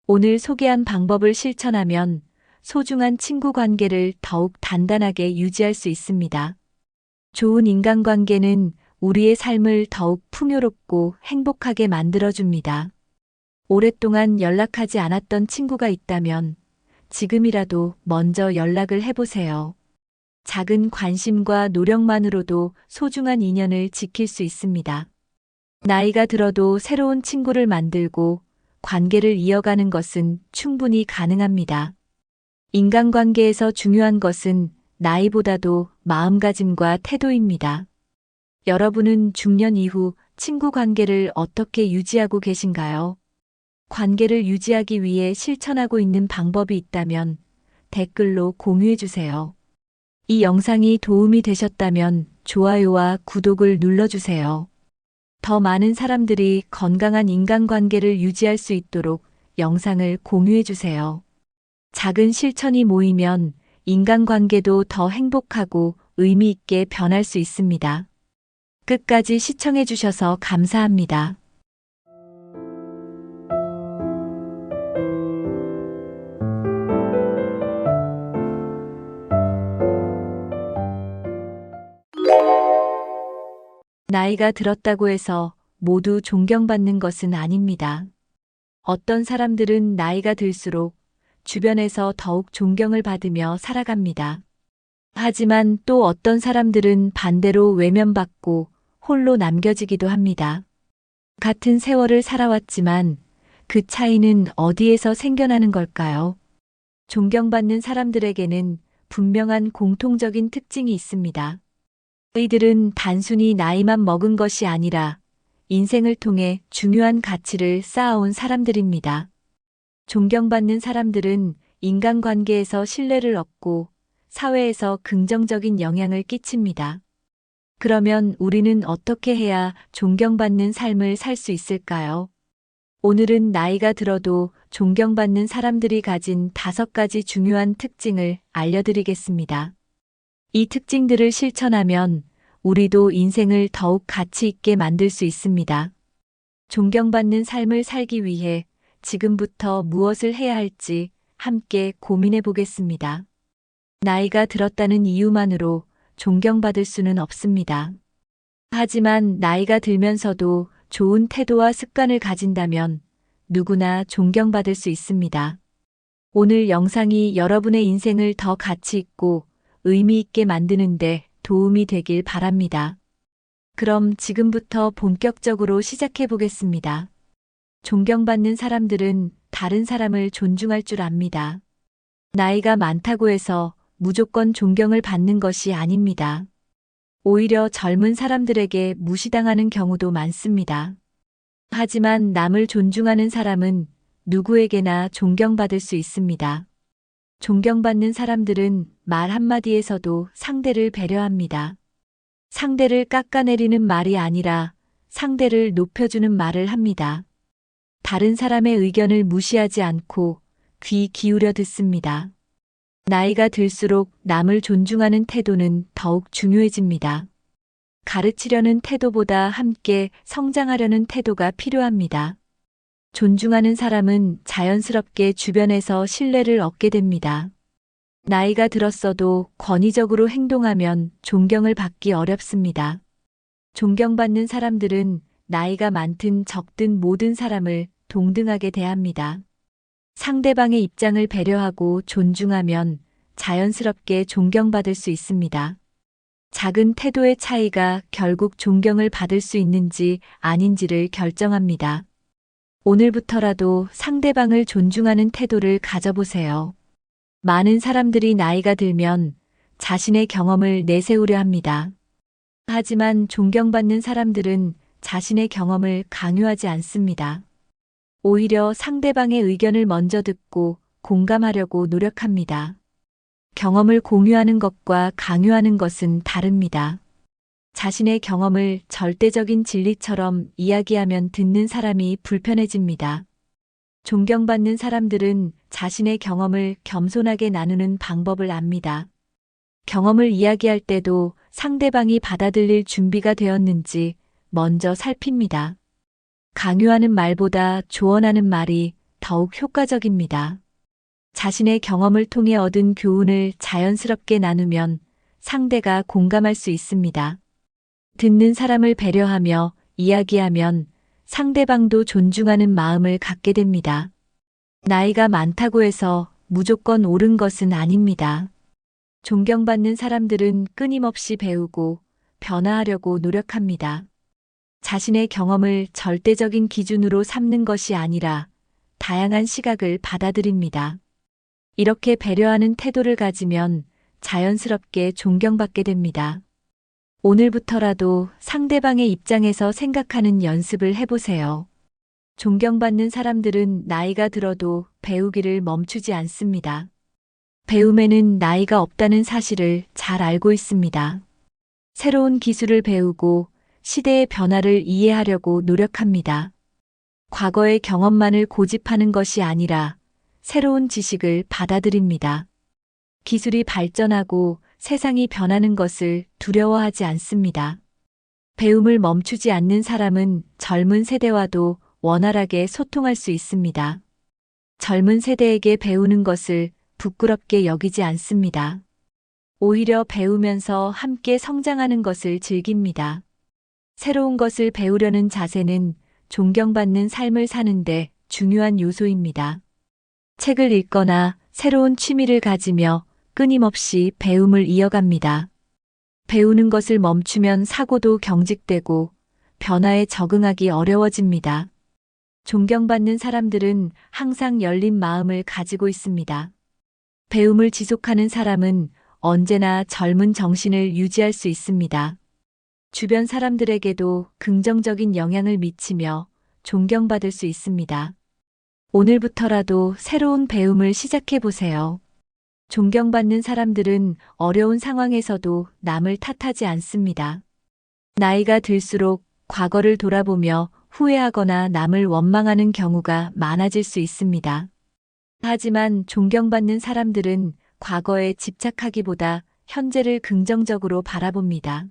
오늘 소개한 방법을 실천하면 소중한 친구 관계를 더욱 단단하게 유지할 수 있습니다. 좋은 인간관계는 우리의 삶을 더욱 풍요롭고 행복하게 만들어줍니다. 오랫동안 연락하지 않았던 친구가 있다면 지금이라도 먼저 연락을 해보세요. 작은 관심과 노력만으로도 소중한 인연을 지킬 수 있습니다. 나이가 들어도 새로운 친구를 만들고 관계를 이어가는 것은 충분히 가능합니다. 인간관계에서 중요한 것은 나이보다도 마음가짐과 태도입니다. 여러분은 중년 이후 친구 관계를 어떻게 유지하고 계신가요? 관계를 유지하기 위해 실천하고 있는 방법이 있다면 댓글로 공유해 주세요. 이 영상이 도움이 되셨다면 좋아요와 구독을 눌러주세요. 더 많은 사람들이 건강한 인간관계를 유지할 수 있도록 영상을 공유해 주세요. 작은 실천이 모이면 인간관계도 더 행복하고 의미 있게 변할 수 있습니다. 끝까지 시청해 주셔서 감사합니다. 나이가 들었다고 해서 모두 존경받는 것은 아닙니다. 어떤 사람들은 나이가 들수록 주변에서 더욱 존경을 받으며 살아갑니다. 하지만 또 어떤 사람들은 반대로 외면받고 홀로 남겨지기도 합니다. 같은 세월을 살아왔지만 그 차이는 어디에서 생겨나는 걸까요? 존경받는 사람들에게는 분명한 공통적인 특징이 있습니다. 이들은 단순히 나이만 먹은 것이 아니라 인생을 통해 중요한 가치를 쌓아온 사람들입니다. 존경받는 사람들은 인간관계에서 신뢰를 얻고 사회에서 긍정적인 영향을 끼칩니다. 그러면 우리는 어떻게 해야 존경받는 삶을 살 수 있을까요? 오늘은 나이가 들어도 존경받는 사람들이 가진 5가지 중요한 특징을 알려드리겠습니다. 이 특징들을 실천하면 우리도 인생을 더욱 가치 있게 만들 수 있습니다. 존경받는 삶을 살기 위해 지금부터 무엇을 해야 할지 함께 고민해 보겠습니다. 나이가 들었다는 이유만으로 존경받을 수는 없습니다. 하지만 나이가 들면서도 좋은 태도와 습관을 가진다면 누구나 존경받을 수 있습니다. 오늘 영상이 여러분의 인생을 더 가치 있고 의미 있게 만드는데 도움이 되길 바랍니다. 그럼 지금부터 본격적으로 시작해 보겠습니다. 존경받는 사람들은 다른 사람을 존중할 줄 압니다. 나이가 많다고 해서 무조건 존경을 받는 것이 아닙니다. 오히려 젊은 사람들에게 무시당하는 경우도 많습니다. 하지만 남을 존중하는 사람은 누구에게나 존경받을 수 있습니다. 존경받는 사람들은 말 한마디에서도 상대를 배려합니다. 상대를 깎아내리는 말이 아니라 상대를 높여주는 말을 합니다. 다른 사람의 의견을 무시하지 않고 귀 기울여 듣습니다. 나이가 들수록 남을 존중하는 태도는 더욱 중요해집니다. 가르치려는 태도보다 함께 성장하려는 태도가 필요합니다. 존중하는 사람은 자연스럽게 주변에서 신뢰를 얻게 됩니다. 나이가 들었어도 권위적으로 행동하면 존경을 받기 어렵습니다. 존경받는 사람들은 나이가 많든 적든 모든 사람을 동등하게 대합니다. 상대방의 입장을 배려하고 존중하면 자연스럽게 존경받을 수 있습니다. 작은 태도의 차이가 결국 존경을 받을 수 있는지 아닌지를 결정합니다. 오늘부터라도 상대방을 존중하는 태도를 가져보세요. 많은 사람들이 나이가 들면 자신의 경험을 내세우려 합니다. 하지만 존경받는 사람들은 자신의 경험을 강요하지 않습니다. 오히려 상대방의 의견을 먼저 듣고 공감하려고 노력합니다. 경험을 공유하는 것과 강요하는 것은 다릅니다. 자신의 경험을 절대적인 진리처럼 이야기하면 듣는 사람이 불편해집니다. 존경받는 사람들은 자신의 경험을 겸손하게 나누는 방법을 압니다. 경험을 이야기할 때도 상대방이 받아들일 준비가 되었는지 먼저 살핍니다. 강요하는 말보다 조언하는 말이 더욱 효과적입니다. 자신의 경험을 통해 얻은 교훈을 자연스럽게 나누면 상대가 공감할 수 있습니다. 듣는 사람을 배려하며 이야기하면 상대방도 존중하는 마음을 갖게 됩니다. 나이가 많다고 해서 무조건 옳은 것은 아닙니다. 존경받는 사람들은 끊임없이 배우고 변화하려고 노력합니다. 자신의 경험을 절대적인 기준으로 삼는 것이 아니라 다양한 시각을 받아들입니다. 이렇게 배려하는 태도를 가지면 자연스럽게 존경받게 됩니다. 오늘부터라도 상대방의 입장에서 생각하는 연습을 해보세요. 존경받는 사람들은 나이가 들어도 배우기를 멈추지 않습니다. 배움에는 나이가 없다는 사실을 잘 알고 있습니다. 새로운 기술을 배우고 시대의 변화를 이해하려고 노력합니다. 과거의 경험만을 고집하는 것이 아니라 새로운 지식을 받아들입니다. 기술이 발전하고 세상이 변하는 것을 두려워하지 않습니다. 배움을 멈추지 않는 사람은 젊은 세대와도 원활하게 소통할 수 있습니다. 젊은 세대에게 배우는 것을 부끄럽게 여기지 않습니다. 오히려 배우면서 함께 성장하는 것을 즐깁니다. 새로운 것을 배우려는 자세는 존경받는 삶을 사는데 중요한 요소입니다. 책을 읽거나 새로운 취미를 가지며 끊임없이 배움을 이어갑니다. 배우는 것을 멈추면 사고도 경직되고 변화에 적응하기 어려워집니다. 존경받는 사람들은 항상 열린 마음을 가지고 있습니다. 배움을 지속하는 사람은 언제나 젊은 정신을 유지할 수 있습니다. 주변 사람들에게도 긍정적인 영향을 미치며 존경받을 수 있습니다. 오늘부터라도 새로운 배움을 시작해 보세요. 존경받는 사람들은 어려운 상황에서도 남을 탓하지 않습니다. 나이가 들수록 과거를 돌아보며 후회하거나 남을 원망하는 경우가 많아질 수 있습니다. 하지만 존경받는 사람들은 과거에 집착하기보다 현재를 긍정적으로 바라봅니다.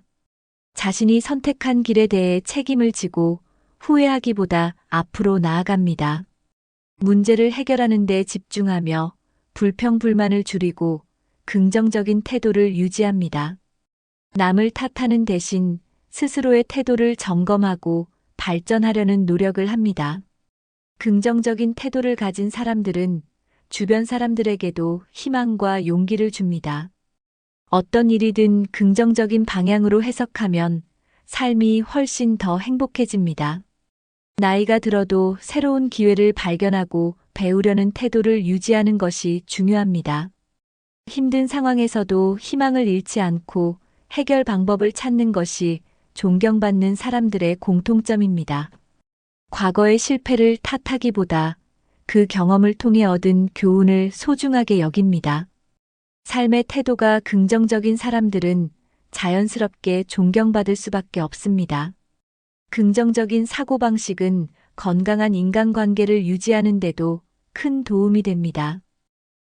자신이 선택한 길에 대해 책임을 지고 후회하기보다 앞으로 나아갑니다. 문제를 해결하는 데 집중하며 불평불만을 줄이고 긍정적인 태도를 유지합니다. 남을 탓하는 대신 스스로의 태도를 점검하고 발전하려는 노력을 합니다. 긍정적인 태도를 가진 사람들은 주변 사람들에게도 희망과 용기를 줍니다. 어떤 일이든 긍정적인 방향으로 해석하면 삶이 훨씬 더 행복해집니다. 나이가 들어도 새로운 기회를 발견하고 배우려는 태도를 유지하는 것이 중요합니다. 힘든 상황에서도 희망을 잃지 않고 해결 방법을 찾는 것이 존경받는 사람들의 공통점입니다. 과거의 실패를 탓하기보다 그 경험을 통해 얻은 교훈을 소중하게 여깁니다. 삶의 태도가 긍정적인 사람들은 자연스럽게 존경받을 수밖에 없습니다. 긍정적인 사고방식은 건강한 인간관계를 유지하는 데도 큰 도움이 됩니다.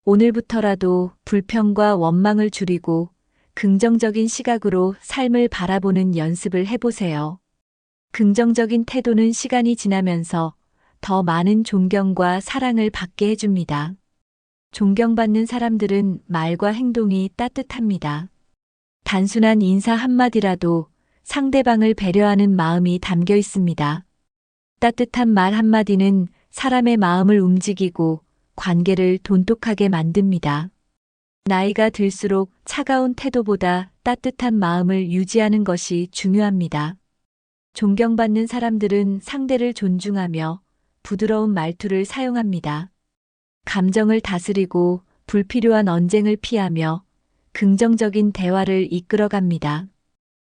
오늘부터라도 불평과 원망을 줄이고 긍정적인 시각으로 삶을 바라보는 연습을 해보세요. 긍정적인 태도는 시간이 지나면서 더 많은 존경과 사랑을 받게 해줍니다. 존경받는 사람들은 말과 행동이 따뜻합니다. 단순한 인사 한마디라도 상대방을 배려하는 마음이 담겨 있습니다. 따뜻한 말 한마디는 사람의 마음을 움직이고 관계를 돈독하게 만듭니다. 나이가 들수록 차가운 태도보다 따뜻한 마음을 유지하는 것이 중요합니다. 존경받는 사람들은 상대를 존중하며 부드러운 말투를 사용합니다. 감정을 다스리고 불필요한 언쟁을 피하며 긍정적인 대화를 이끌어갑니다.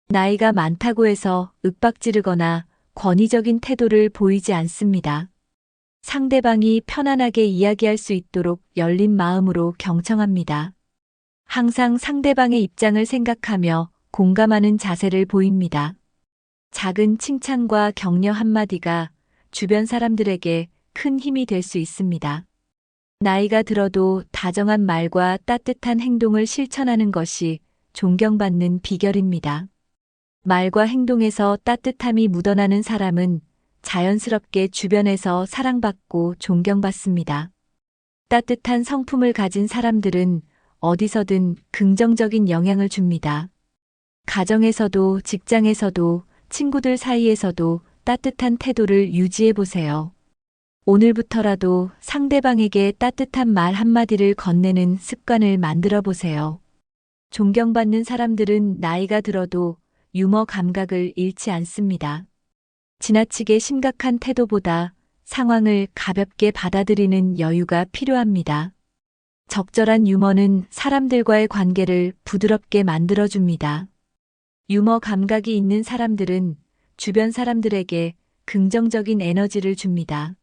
나이가 많다고 해서 윽박지르거나 권위적인 태도를 보이지 않습니다. 상대방이 편안하게 이야기할 수 있도록 열린 마음으로 경청합니다. 항상 상대방의 입장을 생각하며 공감하는 자세를 보입니다. 작은 칭찬과 격려 한마디가 주변 사람들에게 큰 힘이 될 수 있습니다. 나이가 들어도 다정한 말과 따뜻한 행동을 실천하는 것이 존경받는 비결입니다. 말과 행동에서 따뜻함이 묻어나는 사람은 자연스럽게 주변에서 사랑받고 존경받습니다. 따뜻한 성품을 가진 사람들은 어디서든 긍정적인 영향을 줍니다. 가정에서도 직장에서도 친구들 사이에서도 따뜻한 태도를 유지해 보세요. 오늘부터라도 상대방에게 따뜻한 말 한마디를 건네는 습관을 만들어 보세요. 존경받는 사람들은 나이가 들어도 유머 감각을 잃지 않습니다. 지나치게 심각한 태도보다 상황을 가볍게 받아들이는 여유가 필요합니다. 적절한 유머는 사람들과의 관계를 부드럽게 만들어줍니다. 유머 감각이 있는 사람들은 주변 사람들에게 긍정적인 에너지를 줍니다.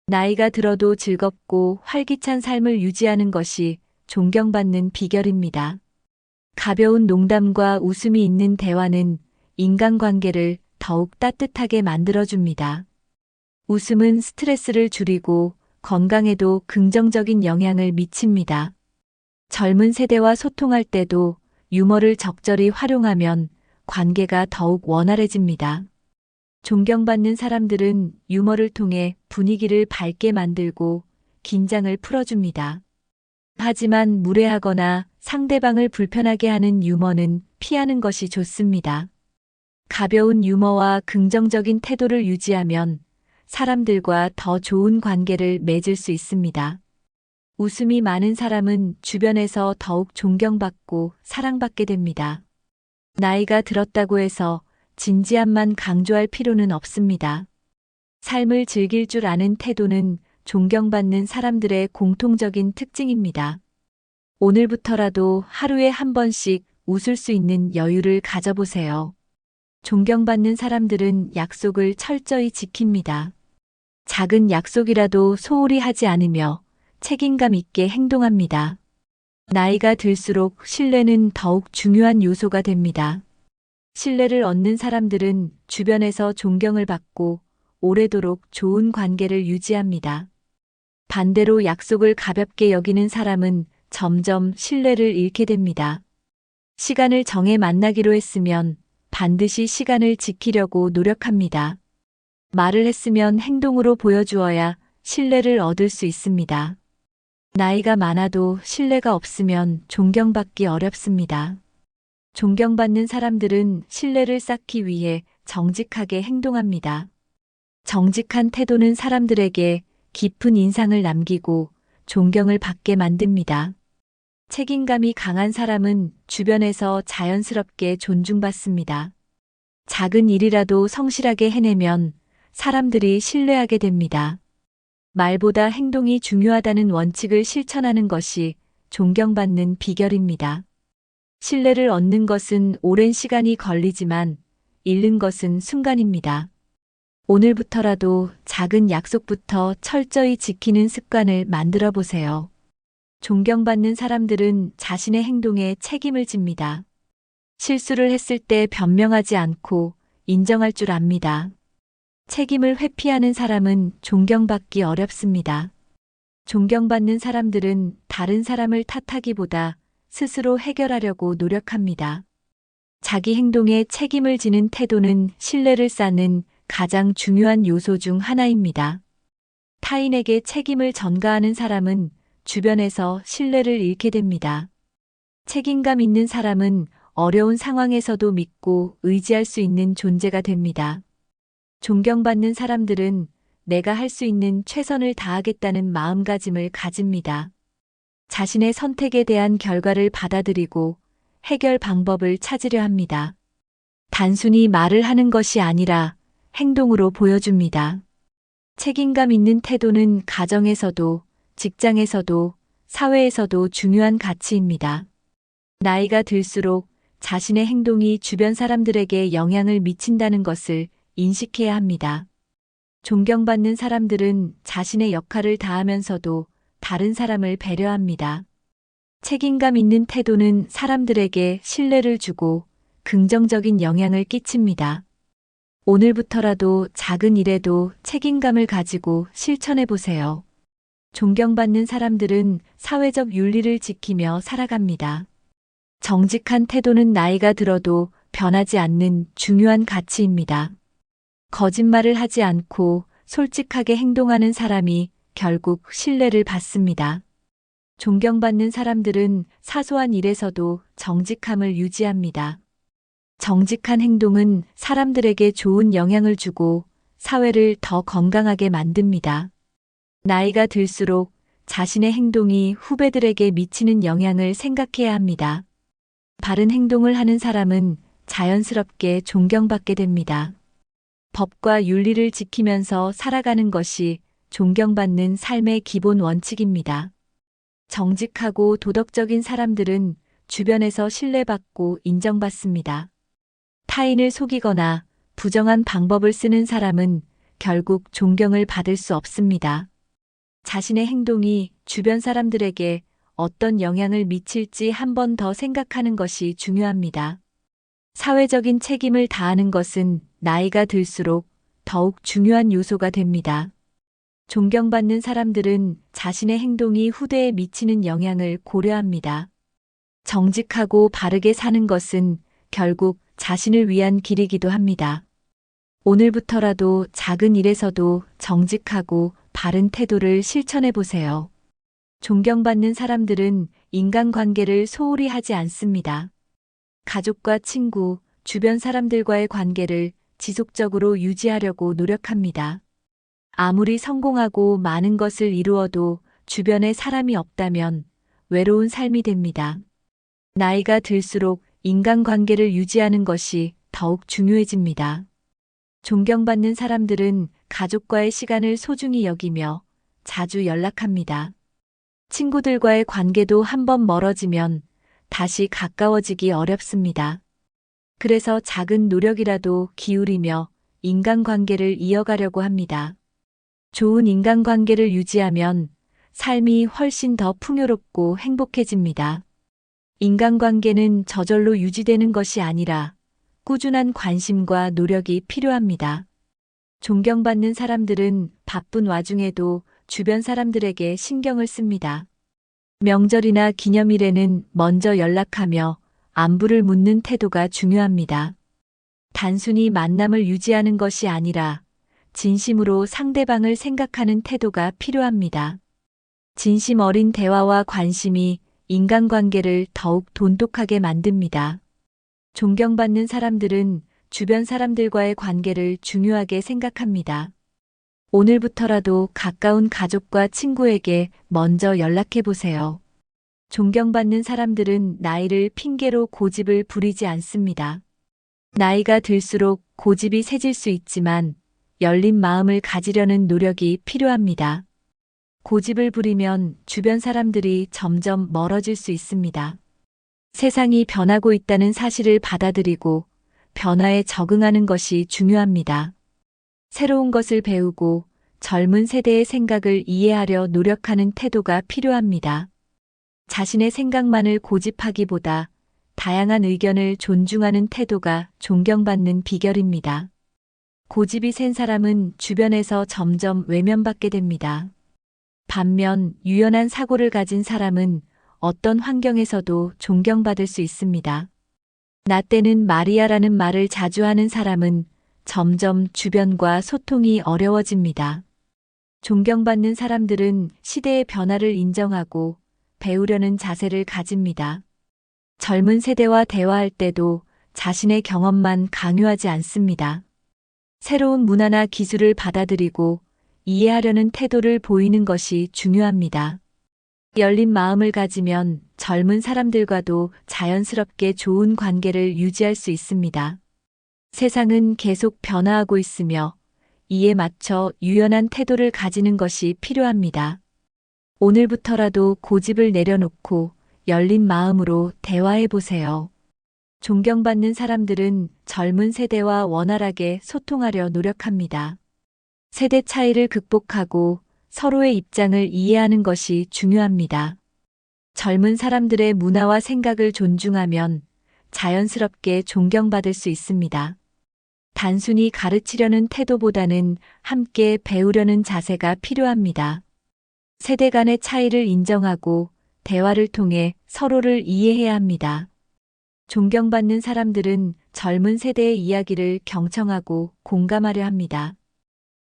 나이가 들어도 즐겁고 활기찬 삶을 유지하는 것이 존경받는 비결입니다. 가벼운 농담과 웃음이 있는 대화는 인간관계를 더욱 따뜻하게 만들어줍니다. 웃음은 스트레스를 줄이고 건강에도 긍정적인 영향을 미칩니다. 젊은 세대와 소통할 때도 유머를 적절히 활용하면 관계가 더욱 원활해집니다. 존경받는 사람들은 유머를 통해 분위기를 밝게 만들고 긴장을 풀어줍니다. 하지만 무례하거나 상대방을 불편하게 하는 유머는 피하는 것이 좋습니다. 가벼운 유머와 긍정적인 태도를 유지하면 사람들과 더 좋은 관계를 맺을 수 있습니다. 웃음이 많은 사람은 주변에서 더욱 존경받고 사랑받게 됩니다. 나이가 들었다고 해서 진지함만 강조할 필요는 없습니다. 삶을 즐길 줄 아는 태도는 존경받는 사람들의 공통적인 특징입니다. 오늘부터라도 하루에 한 번씩 웃을 수 있는 여유를 가져보세요. 존경받는 사람들은 약속을 철저히 지킵니다. 작은 약속이라도 소홀히 하지 않으며 책임감 있게 행동합니다. 나이가 들수록 신뢰는 더욱 중요한 요소가 됩니다. 신뢰를 얻는 사람들은 주변에서 존경을 받고 오래도록 좋은 관계를 유지합니다. 반대로 약속을 가볍게 여기는 사람은 점점 신뢰를 잃게 됩니다. 시간을 정해 만나기로 했으면 반드시 시간을 지키려고 노력합니다. 말을 했으면 행동으로 보여주어야 신뢰를 얻을 수 있습니다. 나이가 많아도 신뢰가 없으면 존경받기 어렵습니다. 존경받는 사람들은 신뢰를 쌓기 위해 정직하게 행동합니다. 정직한 태도는 사람들에게 깊은 인상을 남기고 존경을 받게 만듭니다. 책임감이 강한 사람은 주변에서 자연스럽게 존중받습니다. 작은 일이라도 성실하게 해내면 사람들이 신뢰하게 됩니다. 말보다 행동이 중요하다는 원칙을 실천하는 것이 존경받는 비결입니다. 신뢰를 얻는 것은 오랜 시간이 걸리지만 잃는 것은 순간입니다. 오늘부터라도 작은 약속부터 철저히 지키는 습관을 만들어 보세요. 존경받는 사람들은 자신의 행동에 책임을 집니다. 실수를 했을 때 변명하지 않고 인정할 줄 압니다. 책임을 회피하는 사람은 존경받기 어렵습니다. 존경받는 사람들은 다른 사람을 탓하기보다 스스로 해결하려고 노력합니다. 자기 행동에 책임을 지는 태도는 신뢰를 쌓는 가장 중요한 요소 중 하나입니다. 타인에게 책임을 전가하는 사람은 주변에서 신뢰를 잃게 됩니다. 책임감 있는 사람은 어려운 상황에서도 믿고 의지할 수 있는 존재가 됩니다. 존경받는 사람들은 내가 할 수 있는 최선을 다하겠다는 마음가짐을 가집니다. 자신의 선택에 대한 결과를 받아들이고 해결 방법을 찾으려 합니다. 단순히 말을 하는 것이 아니라 행동으로 보여줍니다. 책임감 있는 태도는 가정에서도, 직장에서도, 사회에서도 중요한 가치입니다. 나이가 들수록 자신의 행동이 주변 사람들에게 영향을 미친다는 것을 인식해야 합니다. 존경받는 사람들은 자신의 역할을 다하면서도 다른 사람을 배려합니다. 책임감 있는 태도는 사람들에게 신뢰를 주고 긍정적인 영향을 끼칩니다. 오늘부터라도 작은 일에도 책임감을 가지고 실천해 보세요. 존경받는 사람들은 사회적 윤리를 지키며 살아갑니다. 정직한 태도는 나이가 들어도 변하지 않는 중요한 가치입니다. 거짓말을 하지 않고 솔직하게 행동하는 사람이 결국 신뢰를 받습니다. 존경받는 사람들은 사소한 일에서도 정직함을 유지합니다. 정직한 행동은 사람들에게 좋은 영향을 주고 사회를 더 건강하게 만듭니다. 나이가 들수록 자신의 행동이 후배들에게 미치는 영향을 생각해야 합니다. 바른 행동을 하는 사람은 자연스럽게 존경받게 됩니다. 법과 윤리를 지키면서 살아가는 것이 존경받는 삶의 기본 원칙입니다. 정직하고 도덕적인 사람들은 주변에서 신뢰받고 인정받습니다. 타인을 속이거나 부정한 방법을 쓰는 사람은 결국 존경을 받을 수 없습니다. 자신의 행동이 주변 사람들에게 어떤 영향을 미칠지 한 번 더 생각하는 것이 중요합니다. 사회적인 책임을 다하는 것은 나이가 들수록 더욱 중요한 요소가 됩니다. 존경받는 사람들은 자신의 행동이 후대에 미치는 영향을 고려합니다. 정직하고 바르게 사는 것은 결국 자신을 위한 길이기도 합니다. 오늘부터라도 작은 일에서도 정직하고 바른 태도를 실천해 보세요. 존경받는 사람들은 인간관계를 소홀히 하지 않습니다. 가족과 친구, 주변 사람들과의 관계를 지속적으로 유지하려고 노력합니다. 아무리 성공하고 많은 것을 이루어도 주변에 사람이 없다면 외로운 삶이 됩니다. 나이가 들수록 인간관계를 유지하는 것이 더욱 중요해집니다. 존경받는 사람들은 가족과의 시간을 소중히 여기며 자주 연락합니다. 친구들과의 관계도 한번 멀어지면 다시 가까워지기 어렵습니다. 그래서 작은 노력이라도 기울이며 인간관계를 이어가려고 합니다. 좋은 인간관계를 유지하면 삶이 훨씬 더 풍요롭고 행복해집니다. 인간관계는 저절로 유지되는 것이 아니라 꾸준한 관심과 노력이 필요합니다. 존경받는 사람들은 바쁜 와중에도 주변 사람들에게 신경을 씁니다. 명절이나 기념일에는 먼저 연락하며 안부를 묻는 태도가 중요합니다. 단순히 만남을 유지하는 것이 아니라 진심으로 상대방을 생각하는 태도가 필요합니다. 진심 어린 대화와 관심이 인간관계를 더욱 돈독하게 만듭니다. 존경받는 사람들은 주변 사람들과의 관계를 중요하게 생각합니다. 오늘부터라도 가까운 가족과 친구에게 먼저 연락해 보세요. 존경받는 사람들은 나이를 핑계로 고집을 부리지 않습니다. 나이가 들수록 고집이 세질 수 있지만 열린 마음을 가지려는 노력이 필요합니다. 고집을 부리면 주변 사람들이 점점 멀어질 수 있습니다. 세상이 변하고 있다는 사실을 받아들이고 변화에 적응하는 것이 중요합니다. 새로운 것을 배우고 젊은 세대의 생각을 이해하려 노력하는 태도가 필요합니다. 자신의 생각만을 고집하기보다 다양한 의견을 존중하는 태도가 존경받는 비결입니다. 고집이 센 사람은 주변에서 점점 외면받게 됩니다. 반면 유연한 사고를 가진 사람은 어떤 환경에서도 존경받을 수 있습니다. 나 때는 말이야라는 말을 자주 하는 사람은 점점 주변과 소통이 어려워집니다. 존경받는 사람들은 시대의 변화를 인정하고 배우려는 자세를 가집니다. 젊은 세대와 대화할 때도 자신의 경험만 강요하지 않습니다. 새로운 문화나 기술을 받아들이고 이해하려는 태도를 보이는 것이 중요합니다. 열린 마음을 가지면 젊은 사람들과도 자연스럽게 좋은 관계를 유지할 수 있습니다. 세상은 계속 변화하고 있으며 이에 맞춰 유연한 태도를 가지는 것이 필요합니다. 오늘부터라도 고집을 내려놓고 열린 마음으로 대화해 보세요. 존경받는 사람들은 젊은 세대와 원활하게 소통하려 노력합니다. 세대 차이를 극복하고 서로의 입장을 이해하는 것이 중요합니다. 젊은 사람들의 문화와 생각을 존중하면 자연스럽게 존경받을 수 있습니다. 단순히 가르치려는 태도보다는 함께 배우려는 자세가 필요합니다. 세대 간의 차이를 인정하고 대화를 통해 서로를 이해해야 합니다. 존경받는 사람들은 젊은 세대의 이야기를 경청하고 공감하려 합니다.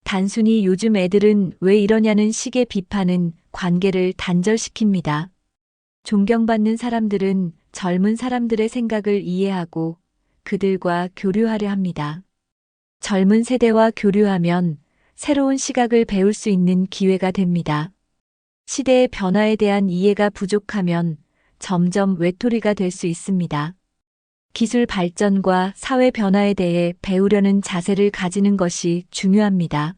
단순히 요즘 애들은 왜 이러냐는 식의 비판은 관계를 단절시킵니다. 존경받는 사람들은 젊은 사람들의 생각을 이해하고 그들과 교류하려 합니다. 젊은 세대와 교류하면 새로운 시각을 배울 수 있는 기회가 됩니다. 시대의 변화에 대한 이해가 부족하면 점점 외톨이가 될 수 있습니다. 기술 발전과 사회 변화에 대해 배우려는 자세를 가지는 것이 중요합니다.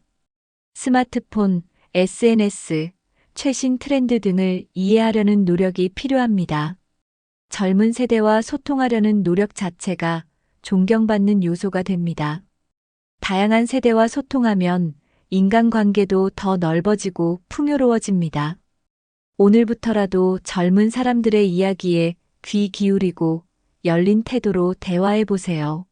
스마트폰, SNS, 최신 트렌드 등을 이해하려는 노력이 필요합니다. 젊은 세대와 소통하려는 노력 자체가 존경받는 요소가 됩니다. 다양한 세대와 소통하면 인간관계도 더 넓어지고 풍요로워집니다. 오늘부터라도 젊은 사람들의 이야기에 귀 기울이고 열린 태도로 대화해 보세요.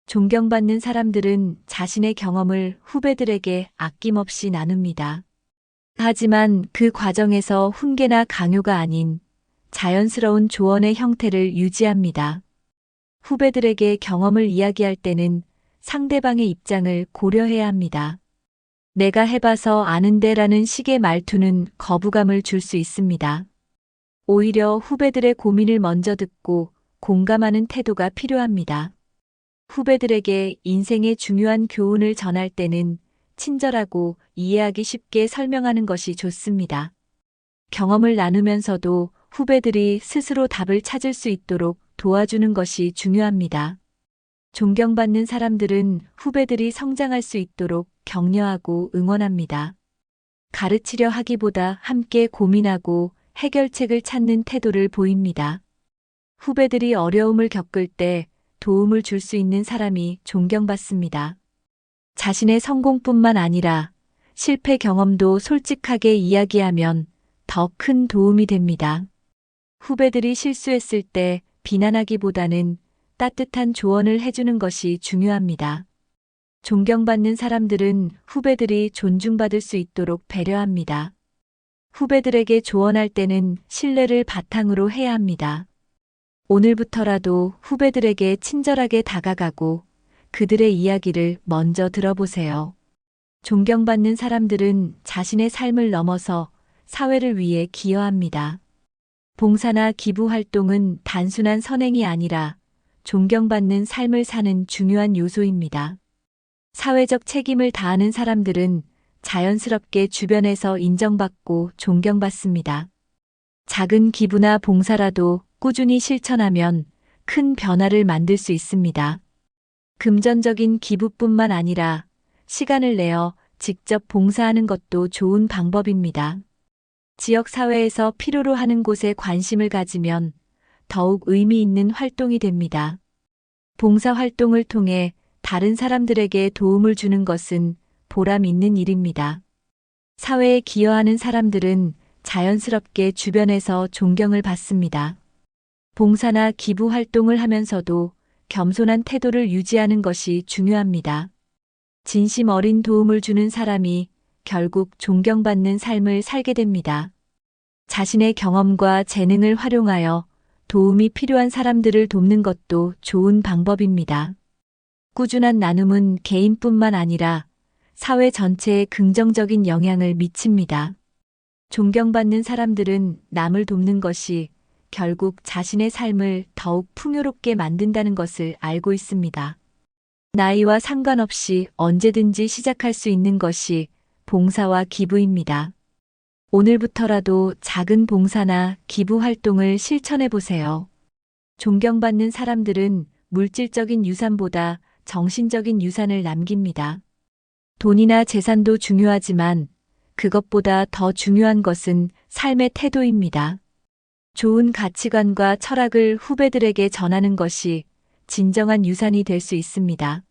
존경받는 사람들은 자신의 경험을 후배들에게 아낌없이 나눕니다. 하지만 그 과정에서 훈계나 강요가 아닌 자연스러운 조언의 형태를 유지합니다. 후배들에게 경험을 이야기할 때는 상대방의 입장을 고려해야 합니다. 내가 해봐서 아는데라는 식의 말투는 거부감을 줄 수 있습니다. 오히려 후배들의 고민을 먼저 듣고 공감하는 태도가 필요합니다. 후배들에게 인생의 중요한 교훈을 전할 때는 친절하고 이해하기 쉽게 설명하는 것이 좋습니다. 경험을 나누면서도 후배들이 스스로 답을 찾을 수 있도록 도와주는 것이 중요합니다. 존경받는 사람들은 후배들이 성장할 수 있도록 격려하고 응원합니다. 가르치려 하기보다 함께 고민하고 해결책을 찾는 태도를 보입니다. 후배들이 어려움을 겪을 때 도움을 줄 수 있는 사람이 존경받습니다. 자신의 성공뿐만 아니라 실패 경험도 솔직하게 이야기하면 더 큰 도움이 됩니다. 후배들이 실수했을 때 비난하기보다는 따뜻한 조언을 해주는 것이 중요합니다. 존경받는 사람들은 후배들이 존중받을 수 있도록 배려합니다. 후배들에게 조언할 때는 신뢰를 바탕으로 해야 합니다. 오늘부터라도 후배들에게 친절하게 다가가고 그들의 이야기를 먼저 들어보세요. 존경받는 사람들은 자신의 삶을 넘어서 사회를 위해 기여합니다. 봉사나 기부 활동은 단순한 선행이 아니라 존경받는 삶을 사는 중요한 요소입니다. 사회적 책임을 다하는 사람들은 자연스럽게 주변에서 인정받고 존경받습니다. 작은 기부나 봉사라도 꾸준히 실천하면 큰 변화를 만들 수 있습니다. 금전적인 기부뿐만 아니라 시간을 내어 직접 봉사하는 것도 좋은 방법입니다. 지역 사회에서 필요로 하는 곳에 관심을 가지면 더욱 의미 있는 활동이 됩니다. 봉사 활동을 통해 다른 사람들에게 도움을 주는 것은 보람 있는 일입니다. 사회에 기여하는 사람들은 자연스럽게 주변에서 존경을 받습니다. 봉사나 기부 활동을 하면서도 겸손한 태도를 유지하는 것이 중요합니다. 진심 어린 도움을 주는 사람이 결국 존경받는 삶을 살게 됩니다. 자신의 경험과 재능을 활용하여 도움이 필요한 사람들을 돕는 것도 좋은 방법입니다. 꾸준한 나눔은 개인뿐만 아니라 사회 전체에 긍정적인 영향을 미칩니다. 존경받는 사람들은 남을 돕는 것이 결국 자신의 삶을 더욱 풍요롭게 만든다는 것을 알고 있습니다. 나이와 상관없이 언제든지 시작할 수 있는 것이 봉사와 기부입니다. 오늘부터라도 작은 봉사나 기부 활동을 실천해 보세요. 존경받는 사람들은 물질적인 유산보다 정신적인 유산을 남깁니다. 돈이나 재산도 중요하지만 그것보다 더 중요한 것은 삶의 태도입니다. 좋은 가치관과 철학을 후배들에게 전하는 것이 진정한 유산이 될 수 있습니다.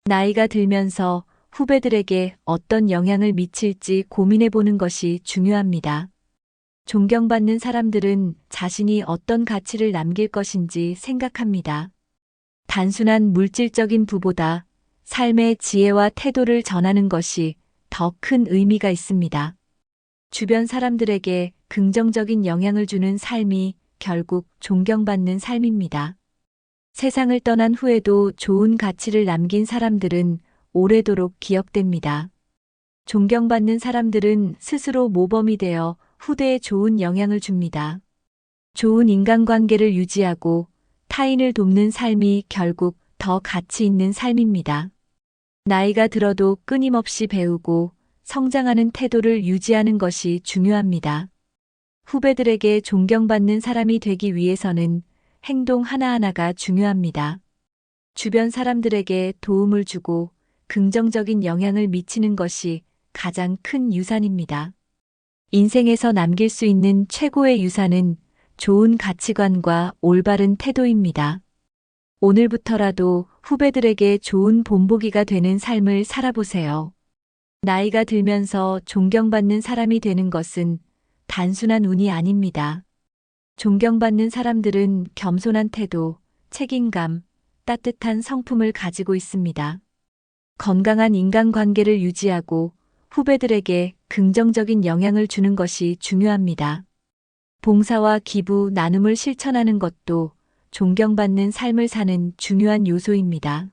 나이가 들면서 후배들에게 어떤 영향을 미칠지 고민해 보는 것이 중요합니다. 존경받는 사람들은 자신이 어떤 가치를 남길 것인지 생각합니다. 단순한 물질적인 부보다 삶의 지혜와 태도를 전하는 것이 더 큰 의미가 있습니다. 주변 사람들에게 긍정적인 영향을 주는 삶이 결국 존경받는 삶입니다. 세상을 떠난 후에도 좋은 가치를 남긴 사람들은 오래도록 기억됩니다. 존경받는 사람들은 스스로 모범이 되어 후대에 좋은 영향을 줍니다. 좋은 인간관계를 유지하고 타인을 돕는 삶이 결국 더 가치 있는 삶입니다. 나이가 들어도 끊임없이 배우고 성장하는 태도를 유지하는 것이 중요합니다. 후배들에게 존경받는 사람이 되기 위해서는 행동 하나하나가 중요합니다. 주변 사람들에게 도움을 주고 긍정적인 영향을 미치는 것이 가장 큰 유산입니다. 인생에서 남길 수 있는 최고의 유산은 좋은 가치관과 올바른 태도입니다. 오늘부터라도 후배들에게 좋은 본보기가 되는 삶을 살아보세요. 나이가 들면서 존경받는 사람이 되는 것은 단순한 운이 아닙니다. 존경받는 사람들은 겸손한 태도, 책임감, 따뜻한 성품을 가지고 있습니다. 건강한 인간관계를 유지하고 후배들에게 긍정적인 영향을 주는 것이 중요합니다. 봉사와 기부, 나눔을 실천하는 것도 존경받는 삶을 사는 중요한 요소입니다.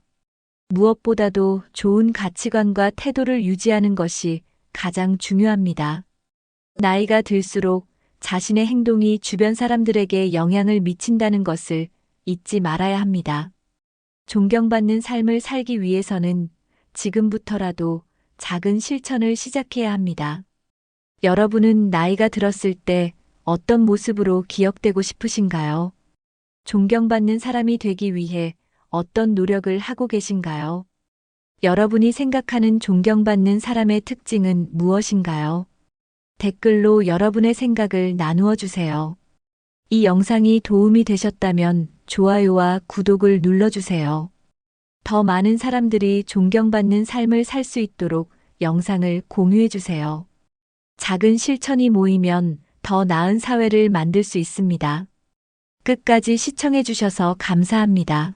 무엇보다도 좋은 가치관과 태도를 유지하는 것이 가장 중요합니다. 나이가 들수록 자신의 행동이 주변 사람들에게 영향을 미친다는 것을 잊지 말아야 합니다. 존경받는 삶을 살기 위해서는 지금부터라도 작은 실천을 시작해야 합니다. 여러분은 나이가 들었을 때 어떤 모습으로 기억되고 싶으신가요? 존경받는 사람이 되기 위해 어떤 노력을 하고 계신가요? 여러분이 생각하는 존경받는 사람의 특징은 무엇인가요? 댓글로 여러분의 생각을 나누어 주세요. 이 영상이 도움이 되셨다면 좋아요와 구독을 눌러주세요. 더 많은 사람들이 존경받는 삶을 살 수 있도록 영상을 공유해 주세요. 작은 실천이 모이면 더 나은 사회를 만들 수 있습니다. 끝까지 시청해 주셔서 감사합니다.